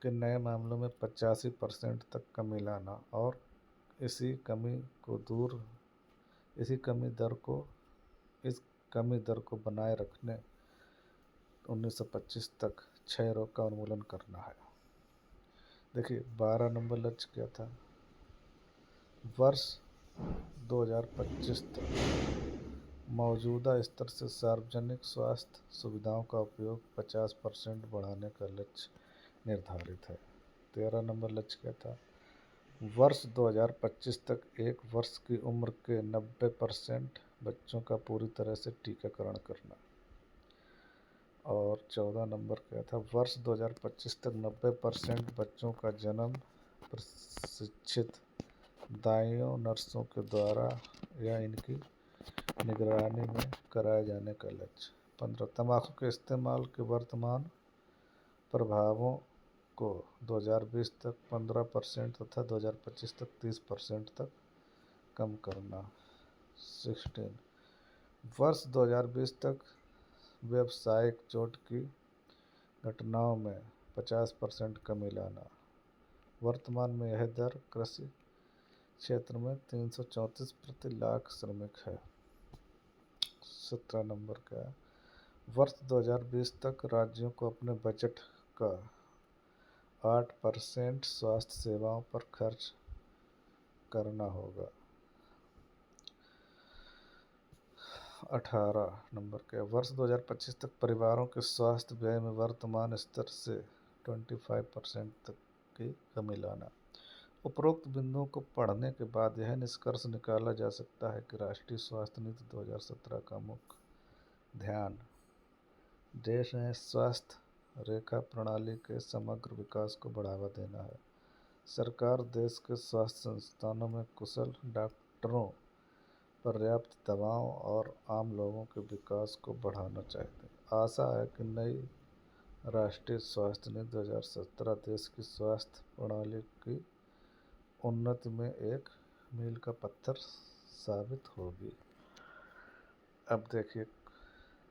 के नए मामलों में 85% तक कमी लाना और इस कमी दर को बनाए रखने 1925 तक क्षय रोग का उन्मूलन करना है। देखिए, 12 नंबर लक्ष्य क्या था? वर्ष 2025 तक मौजूदा स्तर से सार्वजनिक स्वास्थ्य सुविधाओं का उपयोग 50% बढ़ाने का लक्ष्य निर्धारित है। 13 नंबर लक्ष्य क्या था? वर्ष 2025 तक 1 वर्ष की उम्र के 90% बच्चों का पूरी तरह से टीकाकरण करना। और 14 नंबर क्या था? वर्ष 2025 तक 90% बच्चों का जन्म प्रशिक्षित दाइयों नर्सों के द्वारा या इनकी निगरानी में कराए जाने का लक्ष्य। 15 तंबाकू के इस्तेमाल के वर्तमान प्रभावों को 2020 तक 15% तथा 2025 तक 30% तक कम करना। 16 वर्ष 2020 तक व्यावसायिक चोट की घटनाओं में 50% कमी लाना। वर्तमान में यह दर कृषि क्षेत्र में 334 प्रति लाख श्रमिक है। 17 नंबर का वर्ष 2020 तक राज्यों को अपने बजट का 8% स्वास्थ्य सेवाओं पर खर्च करना होगा। 18 नंबर के वर्ष 2025 तक परिवारों के स्वास्थ्य व्यय में वर्तमान स्तर से 25% तक की कमी लाना। उपरोक्त बिंदुओं को पढ़ने के बाद यह निष्कर्ष निकाला जा सकता है कि राष्ट्रीय स्वास्थ्य नीति 2017 का मुख्य ध्यान देश में स्वास्थ्य रेखा प्रणाली के समग्र विकास को बढ़ावा देना है। सरकार देश के स्वास्थ्य संस्थानों में कुशल डॉक्टरों, पर्याप्त दवाओं और आम लोगों के विकास को बढ़ाना चाहती है। आशा है कि नई राष्ट्रीय स्वास्थ्य नीति 2017 देश की स्वास्थ्य प्रणाली की उन्नति में एक मील का पत्थर साबित होगी। अब देखिए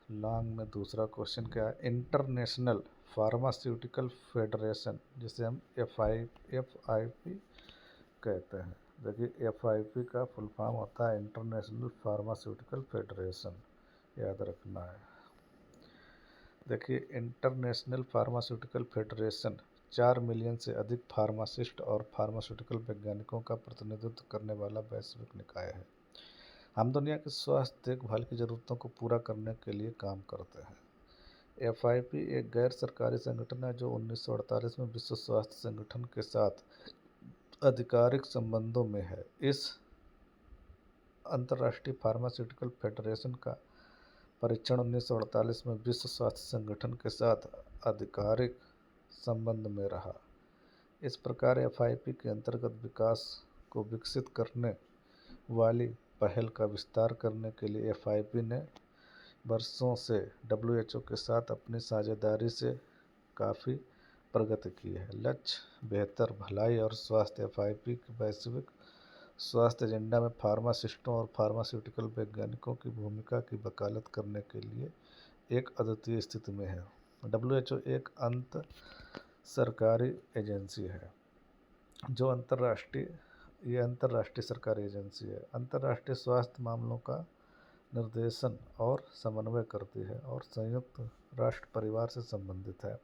लॉन्ग में दूसरा क्वेश्चन क्या है? इंटरनेशनल फार्मास्यूटिकल फेडरेशन, जिसे हम FIP कहते हैं। देखिए FIP का फुल फॉर्म होता है इंटरनेशनल फार्मास्यूटिकल फेडरेशन, याद रखना है। देखिए इंटरनेशनल फार्मास्यूटिकल फेडरेशन 4 मिलियन से अधिक फार्मासिस्ट और फार्मास्यूटिकल वैज्ञानिकों का प्रतिनिधित्व करने वाला वैश्विक निकाय है। हम दुनिया की स्वास्थ्य देखभाल की ज़रूरतों को पूरा करने के लिए काम करते हैं। FIP एक गैर सरकारी संगठन है जो 1948 में विश्व स्वास्थ्य संगठन के साथ आधिकारिक संबंधों में है। इस अंतर्राष्ट्रीय फार्मास्यूटिकल फेडरेशन का परीक्षण 1948 में विश्व स्वास्थ्य संगठन के साथ आधिकारिक संबंध में रहा। इस प्रकार FIP के अंतर्गत विकास को विकसित करने वाली पहल का विस्तार करने के लिए FIP ने वर्षों से WHO के साथ अपनी साझेदारी से काफ़ी प्रगति की है। लक्ष्य बेहतर भलाई और स्वास्थ्य। FIP के वैश्विक स्वास्थ्य एजेंडा में फार्मासिस्टों और फार्मास्यूटिकल वैज्ञानिकों की भूमिका की वकालत करने के लिए एक अद्वितीय स्थिति में है। WHO एक अंतर सरकारी एजेंसी है जो अंतर्राष्ट्रीय सरकारी एजेंसी है। अंतर्राष्ट्रीय स्वास्थ्य मामलों का निर्देशन और समन्वय करती है और संयुक्त राष्ट्र परिवार से संबंधित है।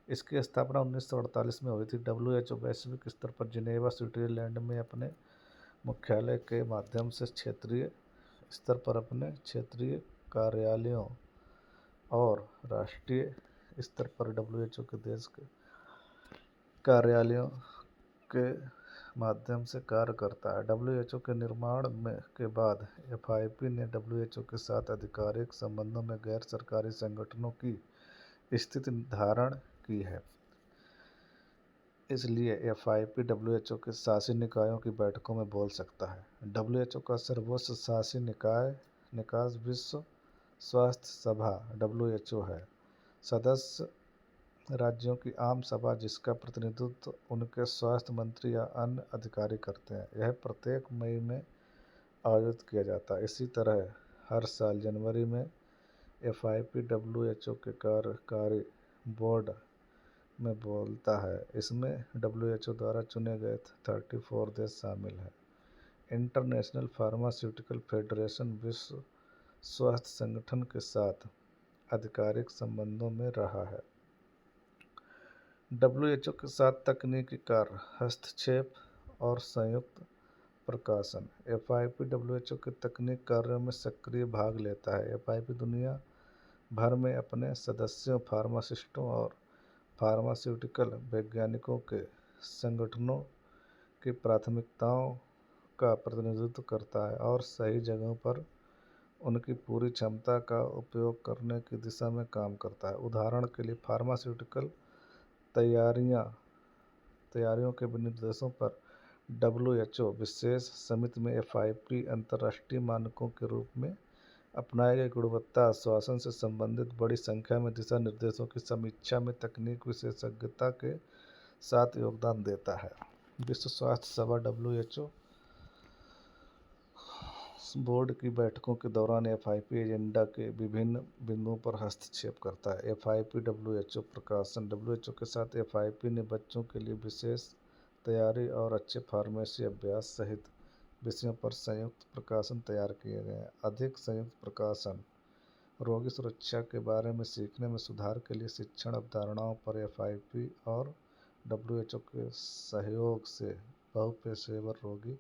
इसकी स्थापना 1948 में हुई थी। WHO वैश्विक स्तर पर जिनेवा, स्विट्जरलैंड में अपने मुख्यालय के माध्यम से क्षेत्रीय स्तर पर अपने क्षेत्रीय कार्यालयों और राष्ट्रीय स्तर पर WHO के देश के कार्यालयों के माध्यम से कार्य करता है। WHO के निर्माण के बाद FIP ने WHO के साथ आधिकारिक संबंधों में गैर सरकारी संगठनों की स्थिति निर्धारण की है। इसलिए FIP WHO के शासी निकायों की बैठकों में बोल सकता है। WHO का सर्वोच्च शासी निकाय विश्व स्वास्थ्य सभा WHO है। सदस्य राज्यों की आम सभा, जिसका प्रतिनिधित्व उनके स्वास्थ्य मंत्री या अन्य अधिकारी करते हैं। यह प्रत्येक मई में आयोजित किया जाता है। इसी तरह हर साल जनवरी में FIP WHO के कार्यकारी बोर्ड में बोलता है। इसमें WHO द्वारा चुने गए 34 देश शामिल हैं। इंटरनेशनल फार्मास्यूटिकल फेडरेशन विश्व स्वास्थ्य संगठन के साथ आधिकारिक संबंधों में रहा है। WHO के साथ तकनीकी कार्य, हस्तक्षेप और संयुक्त प्रकाशन। FIP WHO के तकनीक कार्यों में सक्रिय भाग लेता है। FIP दुनिया भर में अपने सदस्यों, फार्मासिस्टों और फार्मास्यूटिकल वैज्ञानिकों के संगठनों की प्राथमिकताओं का प्रतिनिधित्व करता है और सही जगहों पर उनकी पूरी क्षमता का उपयोग करने की दिशा में काम करता है। उदाहरण के लिए फार्मास्यूटिकल तैयारियों के विनिर्देशों पर WHO विशेष समिति में FIP अंतर्राष्ट्रीय मानकों के रूप में अपनाए गए गुणवत्ता आश्वासन से संबंधित बड़ी संख्या में दिशा निर्देशों की समीक्षा में तकनीक विशेषज्ञता के साथ योगदान देता है। विश्व स्वास्थ्य सभा WHO बोर्ड की बैठकों के दौरान FIP एजेंडा के विभिन्न बिंदुओं पर हस्तक्षेप करता है। FIP WHO प्रकाशन WHO के साथ FIP ने बच्चों के लिए विशेष तैयारी और अच्छे फार्मेसी अभ्यास सहित विषयों पर संयुक्त प्रकाशन तैयार किए गए हैं। अधिक संयुक्त प्रकाशन रोगी सुरक्षा के बारे में सीखने में सुधार के लिए शिक्षण अवधारणाओं पर FIP और WHO के सहयोग से बहुपेशेवर रोगी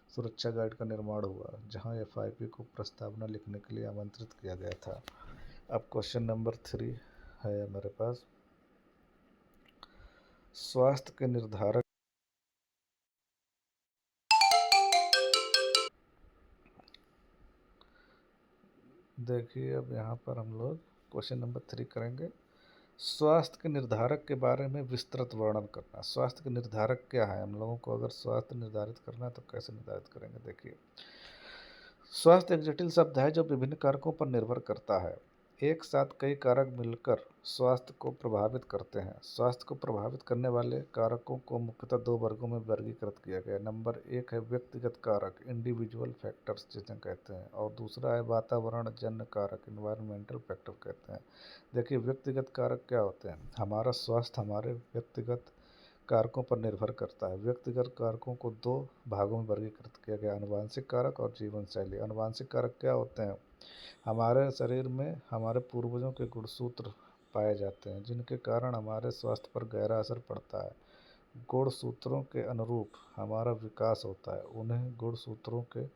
सुरक्षा गाइड का निर्माण हुआ, जहां FIP को प्रस्तावना लिखने के लिए आमंत्रित किया गया था। अब क्वेश्चन नंबर 3 है मेरे पास। स्वास्थ्य के निर्धारक देखिए, अब यहाँ पर हम लोग क्वेश्चन नंबर 3 करेंगे। स्वास्थ्य के निर्धारक के बारे में विस्तृत वर्णन करना। स्वास्थ्य के निर्धारक क्या है? हम लोगों को अगर स्वास्थ्य निर्धारित करना है तो कैसे निर्धारित करेंगे? देखिए, स्वास्थ्य एक जटिल शब्द है जो विभिन्न कारकों पर निर्भर करता है। एक साथ कई कारक मिलकर स्वास्थ्य को प्रभावित करते हैं। स्वास्थ्य को प्रभावित करने वाले कारकों को मुख्यतः 2 वर्गों में वर्गीकृत किया गया है। नंबर 1 है व्यक्तिगत कारक, इंडिविजुअल फैक्टर्स जिसे कहते हैं, और दूसरा है वातावरण जन्य कारक, इन्वायरमेंटल फैक्टर कहते हैं। देखिए, व्यक्तिगत कारक क्या होते हैं? हमारा स्वास्थ्य हमारे व्यक्तिगत कारकों पर निर्भर करता है। व्यक्तिगत कारकों को 2 भागों में वर्गीकृत किया गया, आनुवंशिक कारक और जीवन शैली। आनुवंशिक कारक क्या होते हैं? हमारे शरीर में हमारे पूर्वजों के गुणसूत्र पाए जाते हैं, जिनके कारण हमारे स्वास्थ्य पर गहरा असर पड़ता है। गुणसूत्रों के अनुरूप हमारा विकास होता है। उन्हें गुणसूत्रों के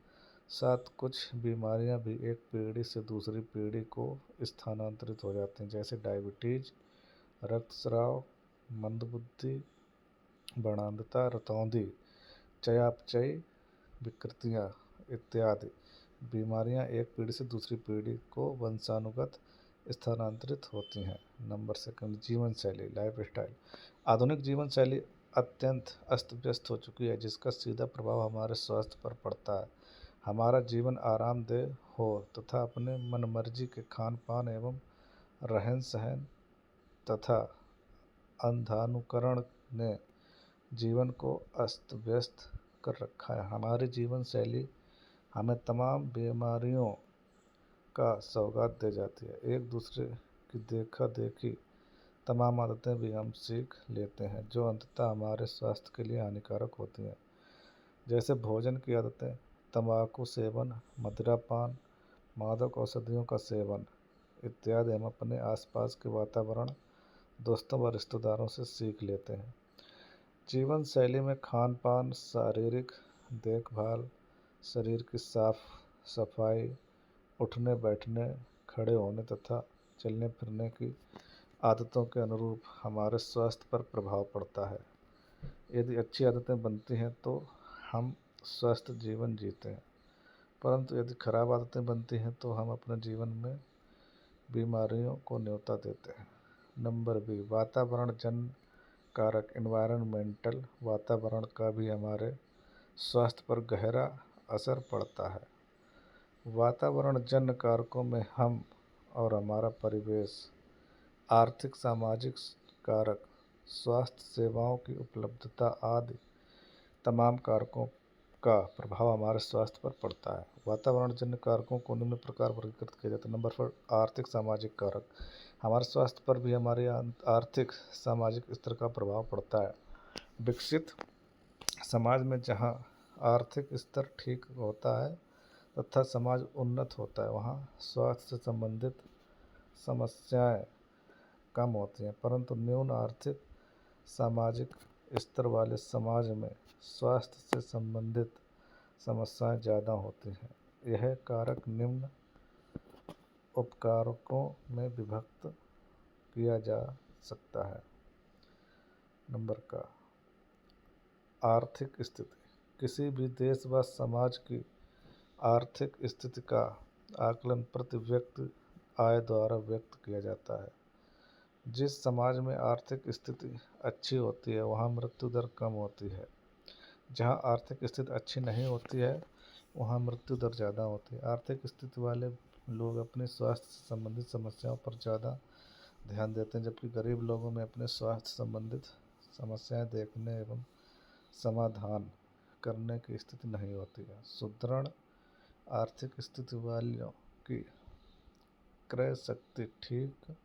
साथ कुछ बीमारियां भी एक पीढ़ी से दूसरी पीढ़ी को स्थानांतरित हो जाती हैं, जैसे डायबिटीज, रक्तस्राव, मंदबुद्धि, बाणिज्यता, रतौंधी, चयापचयी विकृतियाँ इत्यादि बीमारियाँ एक पीढ़ी से दूसरी पीढ़ी को वंशानुगत स्थानांतरित होती हैं। नंबर 2, जीवन शैली, लाइफ स्टाइल। आधुनिक जीवन शैली अत्यंत अस्त व्यस्त हो चुकी है, जिसका सीधा प्रभाव हमारे स्वास्थ्य पर पड़ता है। हमारा जीवन आरामदेह हो तथा अपने मनमर्जी के खान पान एवं रहन सहन तथा अंधानुकरण ने जीवन को अस्त व्यस्त कर रखा है। हमारी जीवन शैली हमें तमाम बीमारियों का सौगात दे जाती है। एक दूसरे की देखा देखी तमाम आदतें भी हम सीख लेते हैं, जो अंततः हमारे स्वास्थ्य के लिए हानिकारक होती हैं, जैसे भोजन की आदतें, तंबाकू सेवन, मदिरापान, मादक औषधियों का सेवन इत्यादि हम अपने आसपास के वातावरण, दोस्तों व रिश्तेदारों से सीख लेते हैं। जीवन शैली में खान पान, शारीरिक देखभाल, शरीर की साफ सफाई, उठने बैठने, खड़े होने तथा चलने फिरने की आदतों के अनुरूप हमारे स्वास्थ्य पर प्रभाव पड़ता है। यदि अच्छी आदतें बनती हैं तो हम स्वस्थ जीवन जीते हैं, परंतु यदि खराब आदतें बनती हैं तो हम अपने जीवन में बीमारियों को न्योता देते हैं। नंबर बी, वातावरण जन्य कारक, इन्वायरमेंटल। वातावरण का भी हमारे स्वास्थ्य पर गहरा असर पड़ता है। वातावरण जन्य कारकों में हम और हमारा परिवेश, आर्थिक सामाजिक कारक, स्वास्थ्य सेवाओं की उपलब्धता आदि तमाम कारकों का प्रभाव हमारे स्वास्थ्य पर पड़ता है। वातावरण जन्य कारकों को निम्न प्रकार वर्गीकृत किया जाता है। नंबर 4, आर्थिक सामाजिक कारक। हमारे स्वास्थ्य पर भी हमारे आर्थिक सामाजिक स्तर का प्रभाव पड़ता है। विकसित समाज में जहाँ आर्थिक स्तर ठीक होता है तथा समाज उन्नत होता है, वहाँ स्वास्थ्य से संबंधित समस्याएं कम होती हैं, परंतु न्यून आर्थिक सामाजिक स्तर वाले समाज में स्वास्थ्य से संबंधित समस्याएं ज़्यादा होती हैं। यह कारक निम्न उपकारकों में विभक्त किया जा सकता है। नंबर का आर्थिक स्थिति किसी भी देश व समाज की आर्थिक स्थिति का आकलन प्रति व्यक्ति आय द्वारा व्यक्त किया जाता है। जिस समाज में आर्थिक स्थिति अच्छी होती है वहाँ मृत्यु दर कम होती है। जहाँ आर्थिक स्थिति अच्छी नहीं होती है वहाँ मृत्यु दर ज़्यादा होती है। आर्थिक स्थिति वाले लोग अपने स्वास्थ्य से संबंधित समस्याओं पर ज़्यादा ध्यान देते हैं, जबकि गरीब लोगों में अपने स्वास्थ्य संबंधित समस्याएं देखने एवं समाधान करने की स्थिति नहीं होती है। सुदृढ़ आर्थिक स्थिति वालों की क्रय शक्ति ठीक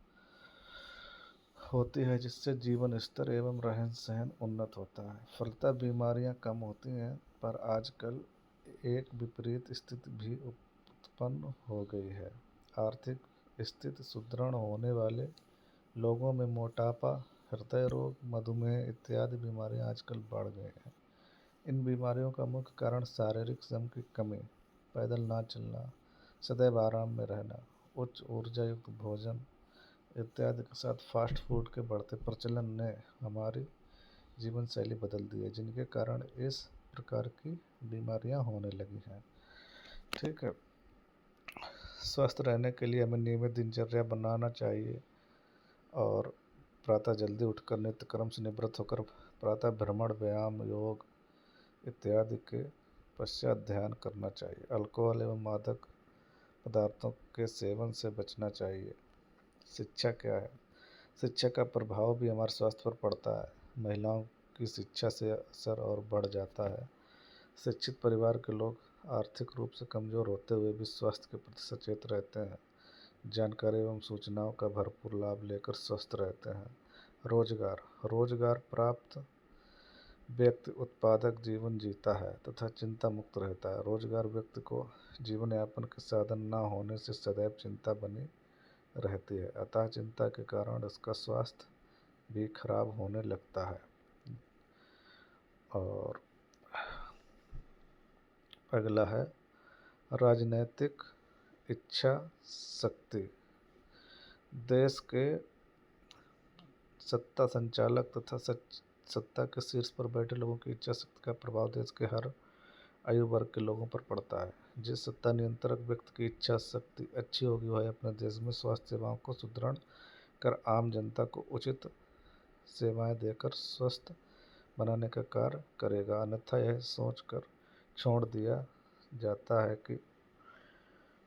होती है, जिससे जीवन स्तर एवं रहन सहन उन्नत होता है। फलतः बीमारियां कम होती हैं, पर आजकल एक विपरीत स्थिति भी उत्पन्न हो गई है। आर्थिक स्थिति सुदृढ़ होने वाले लोगों में मोटापा, हृदय रोग, मधुमेह इत्यादि बीमारियां आजकल बढ़ गई हैं। इन बीमारियों का मुख्य कारण शारीरिक श्रम की कमी, पैदल ना चलना, सदैव आराम में रहना, उच्च ऊर्जा युक्त भोजन इत्यादि के साथ फास्ट फूड के बढ़ते प्रचलन ने हमारी जीवन शैली बदल दी है, जिनके कारण इस प्रकार की बीमारियां होने लगी हैं। ठीक है। स्वस्थ रहने के लिए हमें नियमित दिनचर्या बनाना चाहिए और प्रातः जल्दी उठकर नित्य कर्म से निवृत्त होकर प्रातः भ्रमण, व्यायाम, योग इत्यादि के पश्चात ध्यान करना चाहिए। अल्कोहल एवं मादक पदार्थों के सेवन से बचना चाहिए। शिक्षा क्या है? शिक्षा का प्रभाव भी हमारे स्वास्थ्य पर पड़ता है। महिलाओं की शिक्षा से असर और बढ़ जाता है। शिक्षित परिवार के लोग आर्थिक रूप से कमज़ोर होते हुए भी स्वास्थ्य के प्रति सचेत रहते हैं। जानकारी एवं सूचनाओं का भरपूर लाभ लेकर स्वस्थ रहते हैं। रोजगार प्राप्त व्यक्ति उत्पादक जीवन जीता है तथा चिंता मुक्त रहता है। रोजगार व्यक्ति को जीवन यापन के साधन न होने से सदैव चिंता बनी रहती है, अतः चिंता के कारण उसका स्वास्थ्य भी खराब होने लगता है। और अगला है राजनैतिक इच्छा शक्ति। देश के सत्ता संचालक तथा सत्ता के शीर्ष पर बैठे लोगों की इच्छा शक्ति का प्रभाव देश के हर आयु वर्ग के लोगों पर पड़ता है। जिस सत्ता नियंत्रक व्यक्ति की इच्छा शक्ति अच्छी होगी वह अपने देश में स्वास्थ्य सेवाओं को सुदृढ़ कर आम जनता को उचित सेवाएं देकर स्वस्थ बनाने का कार्य करेगा। अन्यथा यह सोचकर छोड़ दिया जाता है कि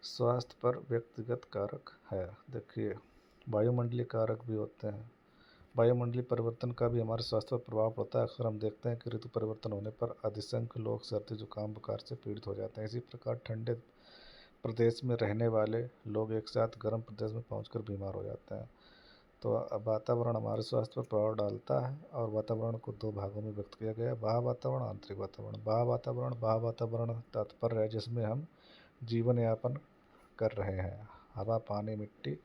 स्वास्थ्य पर व्यक्तिगत कारक है। देखिए, वायुमंडलीय कारक भी होते हैं। वायुमंडलीय परिवर्तन का भी हमारे स्वास्थ्य पर प्रभाव पड़ता है। अक्सर हम देखते हैं कि ऋतु परिवर्तन होने पर अधिसंख्य लोग सर्दी, जुकाम, बुखार से पीड़ित हो जाते हैं। इसी प्रकार ठंडे प्रदेश में रहने वाले लोग एक साथ गर्म प्रदेश में पहुंचकर बीमार हो जाते हैं। तो वातावरण हमारे स्वास्थ्य पर प्रभाव डालता है और वातावरण को दो भागों में व्यक्त किया गया है, बाह्य वातावरण, आंतरिक वातावरण। बाह्य वातावरण तात्पर्य है जिसमें हम जीवन यापन कर रहे हैं। हवा, पानी, मिट्टी,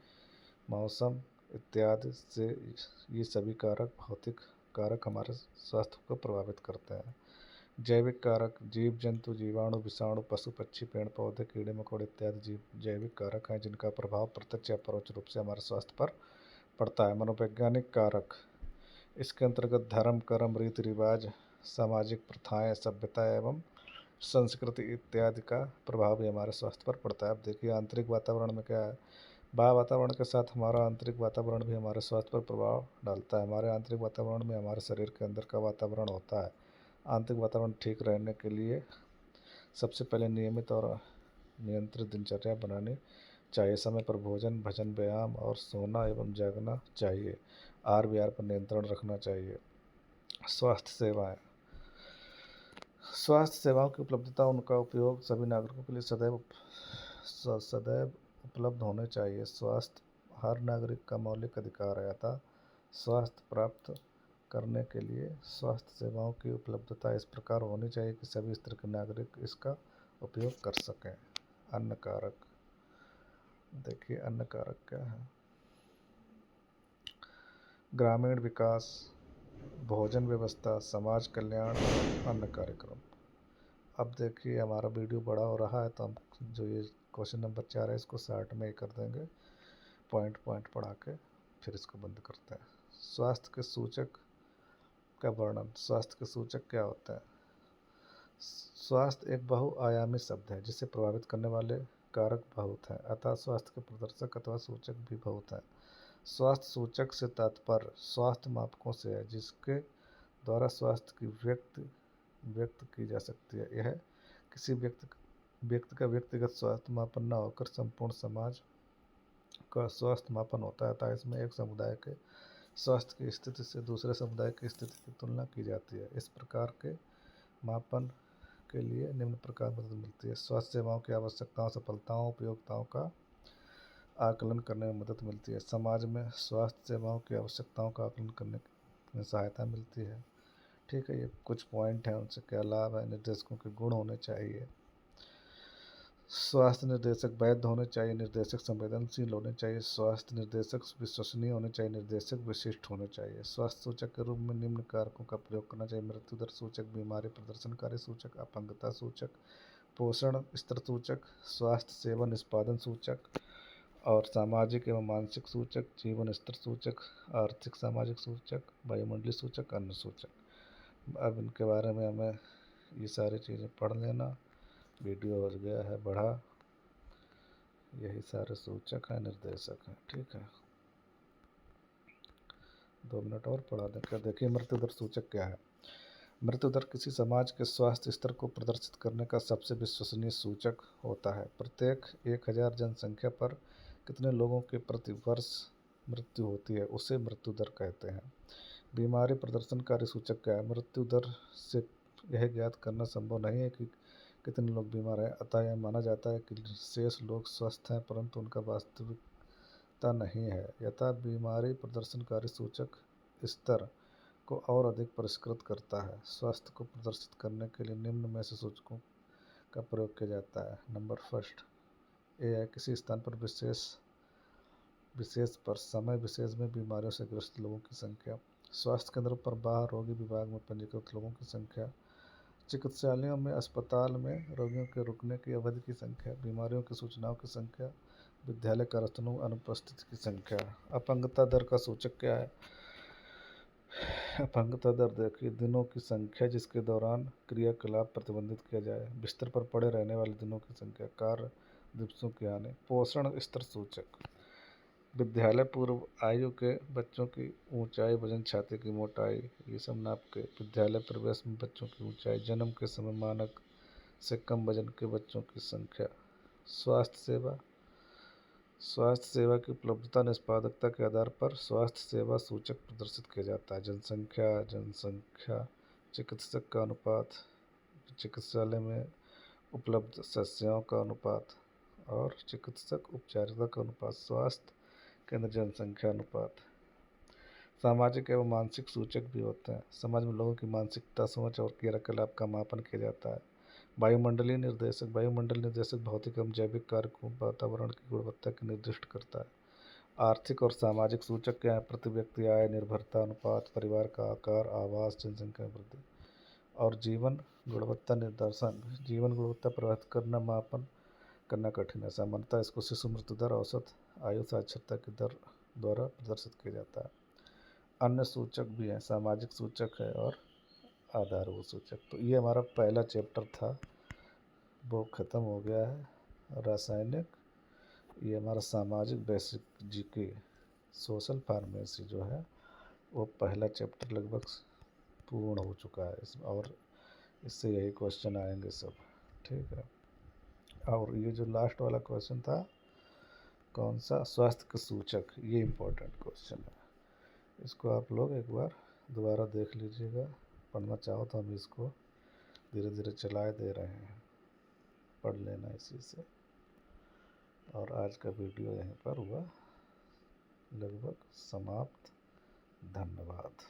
मौसम इत्यादि से ये सभी भौतिक कारक हमारे स्वास्थ्य को प्रभावित करते हैं। जैविक कारक जीव जंतु, जीवाणु, विषाणु, पशु पक्षी, पेड़ पौधे, कीड़े मकोड़े इत्यादि जीव जैविक कारक हैं जिनका प्रभाव प्रत्यक्ष या परोक्ष रूप से हमारे स्वास्थ्य पर पड़ता है। मनोवैज्ञानिक कारक, इसके अंतर्गत धर्म, कर्म, रीति रिवाज, सामाजिक प्रथाएं, सभ्यता एवं संस्कृति इत्यादि का प्रभाव भी हमारे स्वास्थ्य पर पड़ता है। अब देखिए, आंतरिक वातावरण में क्या है? बाह्य वातावरण के साथ हमारा आंतरिक वातावरण भी हमारे स्वास्थ्य पर प्रभाव डालता है। हमारे आंतरिक वातावरण में हमारे शरीर के अंदर का वातावरण होता है। आंतरिक वातावरण ठीक रहने के लिए सबसे पहले नियमित और नियंत्रित दिनचर्या बनानी चाहिए। समय पर भोजन, भजन, व्यायाम और सोना एवं जागना चाहिए। आहार विहार पर नियंत्रण रखना चाहिए। स्वास्थ्य सेवाओं की उपलब्धता, उनका उपयोग सभी नागरिकों के लिए सदैव उपलब्ध होने चाहिए। स्वास्थ्य हर नागरिक का मौलिक अधिकार है, अतः स्वास्थ्य प्राप्त करने के लिए स्वास्थ्य सेवाओं की उपलब्धता इस प्रकार होनी चाहिए कि सभी स्तर के नागरिक इसका उपयोग कर सकें। अन्न कारक, देखिए अन्न कारक क्या है? ग्रामीण विकास, भोजन व्यवस्था, समाज कल्याण, अन्न कार्यक्रम। अब देखिए, हमारा वीडियो बड़ा हो रहा है तो हम जो ये क्वेश्चन नंबर 4 है इसको शॉर्ट में ही कर देंगे, पॉइंट पॉइंट पढ़ा के फिर इसको बंद करते हैं। स्वास्थ्य के सूचक का वर्णन। स्वास्थ्य के सूचक क्या होता है? स्वास्थ्य एक बहुआयामी शब्द है जिसे प्रभावित करने वाले कारक बहुत हैं, अतः स्वास्थ्य के प्रदर्शक अथवा सूचक भी बहुत हैं। स्वास्थ्य सूचक से तात्पर्य स्वास्थ्य मापकों से है जिसके द्वारा स्वास्थ्य की व्यक्त की जा सकती है। यह किसी व्यक्ति का व्यक्तिगत स्वास्थ्य मापन न होकर संपूर्ण समाज का स्वास्थ्य मापन होता है, अतः इसमें एक समुदाय के स्वास्थ्य की स्थिति से दूसरे समुदाय की स्थिति की तुलना की जाती है। इस प्रकार के मापन के लिए निम्न प्रकार मदद मिलती है। स्वास्थ्य सेवाओं की आवश्यकताओं, सफलताओं, उपयोगिताओं का आकलन करने में मदद मिलती है। समाज में स्वास्थ्य सेवाओं की आवश्यकताओं का आकलन करने में सहायता मिलती है। ठीक है, ये कुछ पॉइंट हैं, उनसे क्या लाभ है। निर्देशकों के गुण होने चाहिए। स्वास्थ्य निर्देशक वैध होने चाहिए। निर्देशक संवेदनशील होने चाहिए। स्वास्थ्य निर्देशक विश्वसनीय होने चाहिए। निर्देशक विशिष्ट होने चाहिए। स्वास्थ्य सूचक के रूप में निम्न कारकों का प्रयोग करना चाहिए: मृत्यु दर सूचक, बीमारी प्रदर्शनकारी सूचक, अपंगता सूचक, पोषण स्तर सूचक, स्वास्थ्य सेवा निष्पादन सूचक और सामाजिक एवं मानसिक सूचक, जीवन स्तर सूचक, आर्थिक सामाजिक सूचक, वायुमंडलीय सूचक, अन्य सूचक। अब इनके बारे में हमें ये सारी चीज़ें पढ़ लेना। वीडियो हो गया है बड़ा, यही सारे सूचक हैं, निर्देशक हैं। ठीक है, 2 मिनट और पढ़ा दें क्या? देखिए, मृत्यु दर सूचक क्या है? मृत्यु दर किसी समाज के स्वास्थ्य स्तर को प्रदर्शित करने का सबसे विश्वसनीय सूचक होता है। प्रत्येक 1000 जनसंख्या पर कितने लोगों की प्रति वर्ष मृत्यु होती है, उसे मृत्यु दर कहते हैं। बीमारी प्रदर्शनकारी सूचक क्या है? मृत्यु दर से यह ज्ञात करना संभव नहीं है कि कितने लोग बीमार हैं, अतः यह माना जाता है कि शेष लोग स्वस्थ हैं, परंतु उनका वास्तविकता नहीं है। यथा बीमारी प्रदर्शनकारी सूचक स्तर को और अधिक परिष्कृत करता है। स्वास्थ्य को प्रदर्शित करने के लिए निम्न में से सूचकों का प्रयोग किया जाता है। नंबर फर्स्ट, ए है किसी स्थान पर विशेष पर समय विशेष में बीमारियों से ग्रस्त लोगों की संख्या। स्वास्थ्य केंद्रों पर बाहर रोगी विभाग में पंजीकृत लोगों की संख्या। चिकित्सालयों में, अस्पताल में रोगियों के रुकने की अवधि की संख्या। बीमारियों की सूचनाओं की संख्या। विद्यालय कार्यस्थलों में अनुपस्थिति की संख्या। अपंगता दर का सूचक क्या है? अपंगता दर देखिए, दिनों की संख्या जिसके दौरान क्रियाकलाप प्रतिबंधित किया जाए। बिस्तर पर पड़े रहने वाले दिनों की संख्या। कार्य दिवसों की हानि। पोषण स्तर सूचक, विद्यालय पूर्व आयु के बच्चों की ऊंचाई, वजन, छाती की मोटाई, ये सब नाप के। विद्यालय प्रवेश में बच्चों की ऊंचाई। जन्म के समय मानक से कम वजन के बच्चों की संख्या। स्वास्थ्य सेवा की उपलब्धता, निष्पादकता के आधार पर स्वास्थ्य सेवा सूचक प्रदर्शित किया जाता है। जनसंख्या, चिकित्सक का अनुपात, चिकित्सालय में उपलब्ध शस्यों का अनुपात और चिकित्सक उपचारिता का अनुपात। स्वास्थ्य केंद्र जनसंख्या अनुपात। सामाजिक एवं मानसिक सूचक भी होते हैं। समाज में लोगों की मानसिकता, सोच और क्रियाकलाप का मापन किया जाता है। वायुमंडलीय निर्देशक भौतिक एवं जैविक कारकों वातावरण की गुणवत्ता की निर्दिष्ट करता है। आर्थिक और सामाजिक सूचक क्या है? प्रति व्यक्ति आय, निर्भरता अनुपात, परिवार का आकार, आवास, जनसंख्या वृद्धि और जीवन गुणवत्ता निर्देशन। जीवन गुणवत्ता प्रभावित करना, मापन करना कठिन है। सामान्यतः इसको शिशु मृत्यु दर, औसत आयु, साक्षरता की दर द्वारा प्रदर्शित किया जाता है। अन्य सूचक भी हैं, सामाजिक सूचक है और आधारभूत सूचक। तो ये हमारा पहला चैप्टर था, वो ख़त्म हो गया है। रासायनिक, ये हमारा सामाजिक बेसिक जीके, सोशल फार्मेसी जो है वो पहला चैप्टर लगभग पूर्ण हो चुका है और इससे यही क्वेश्चन आएंगे सब। ठीक है, और ये जो लास्ट वाला क्वेश्चन था, कौन सा? स्वास्थ्य के सूचक, ये इम्पोर्टेंट क्वेश्चन है। इसको आप लोग एक बार दोबारा देख लीजिएगा। पढ़ना चाहो तो हम इसको धीरे धीरे चलाए दे रहे हैं, पढ़ लेना इसी से। और आज का वीडियो यहीं पर हुआ लगभग समाप्त। धन्यवाद।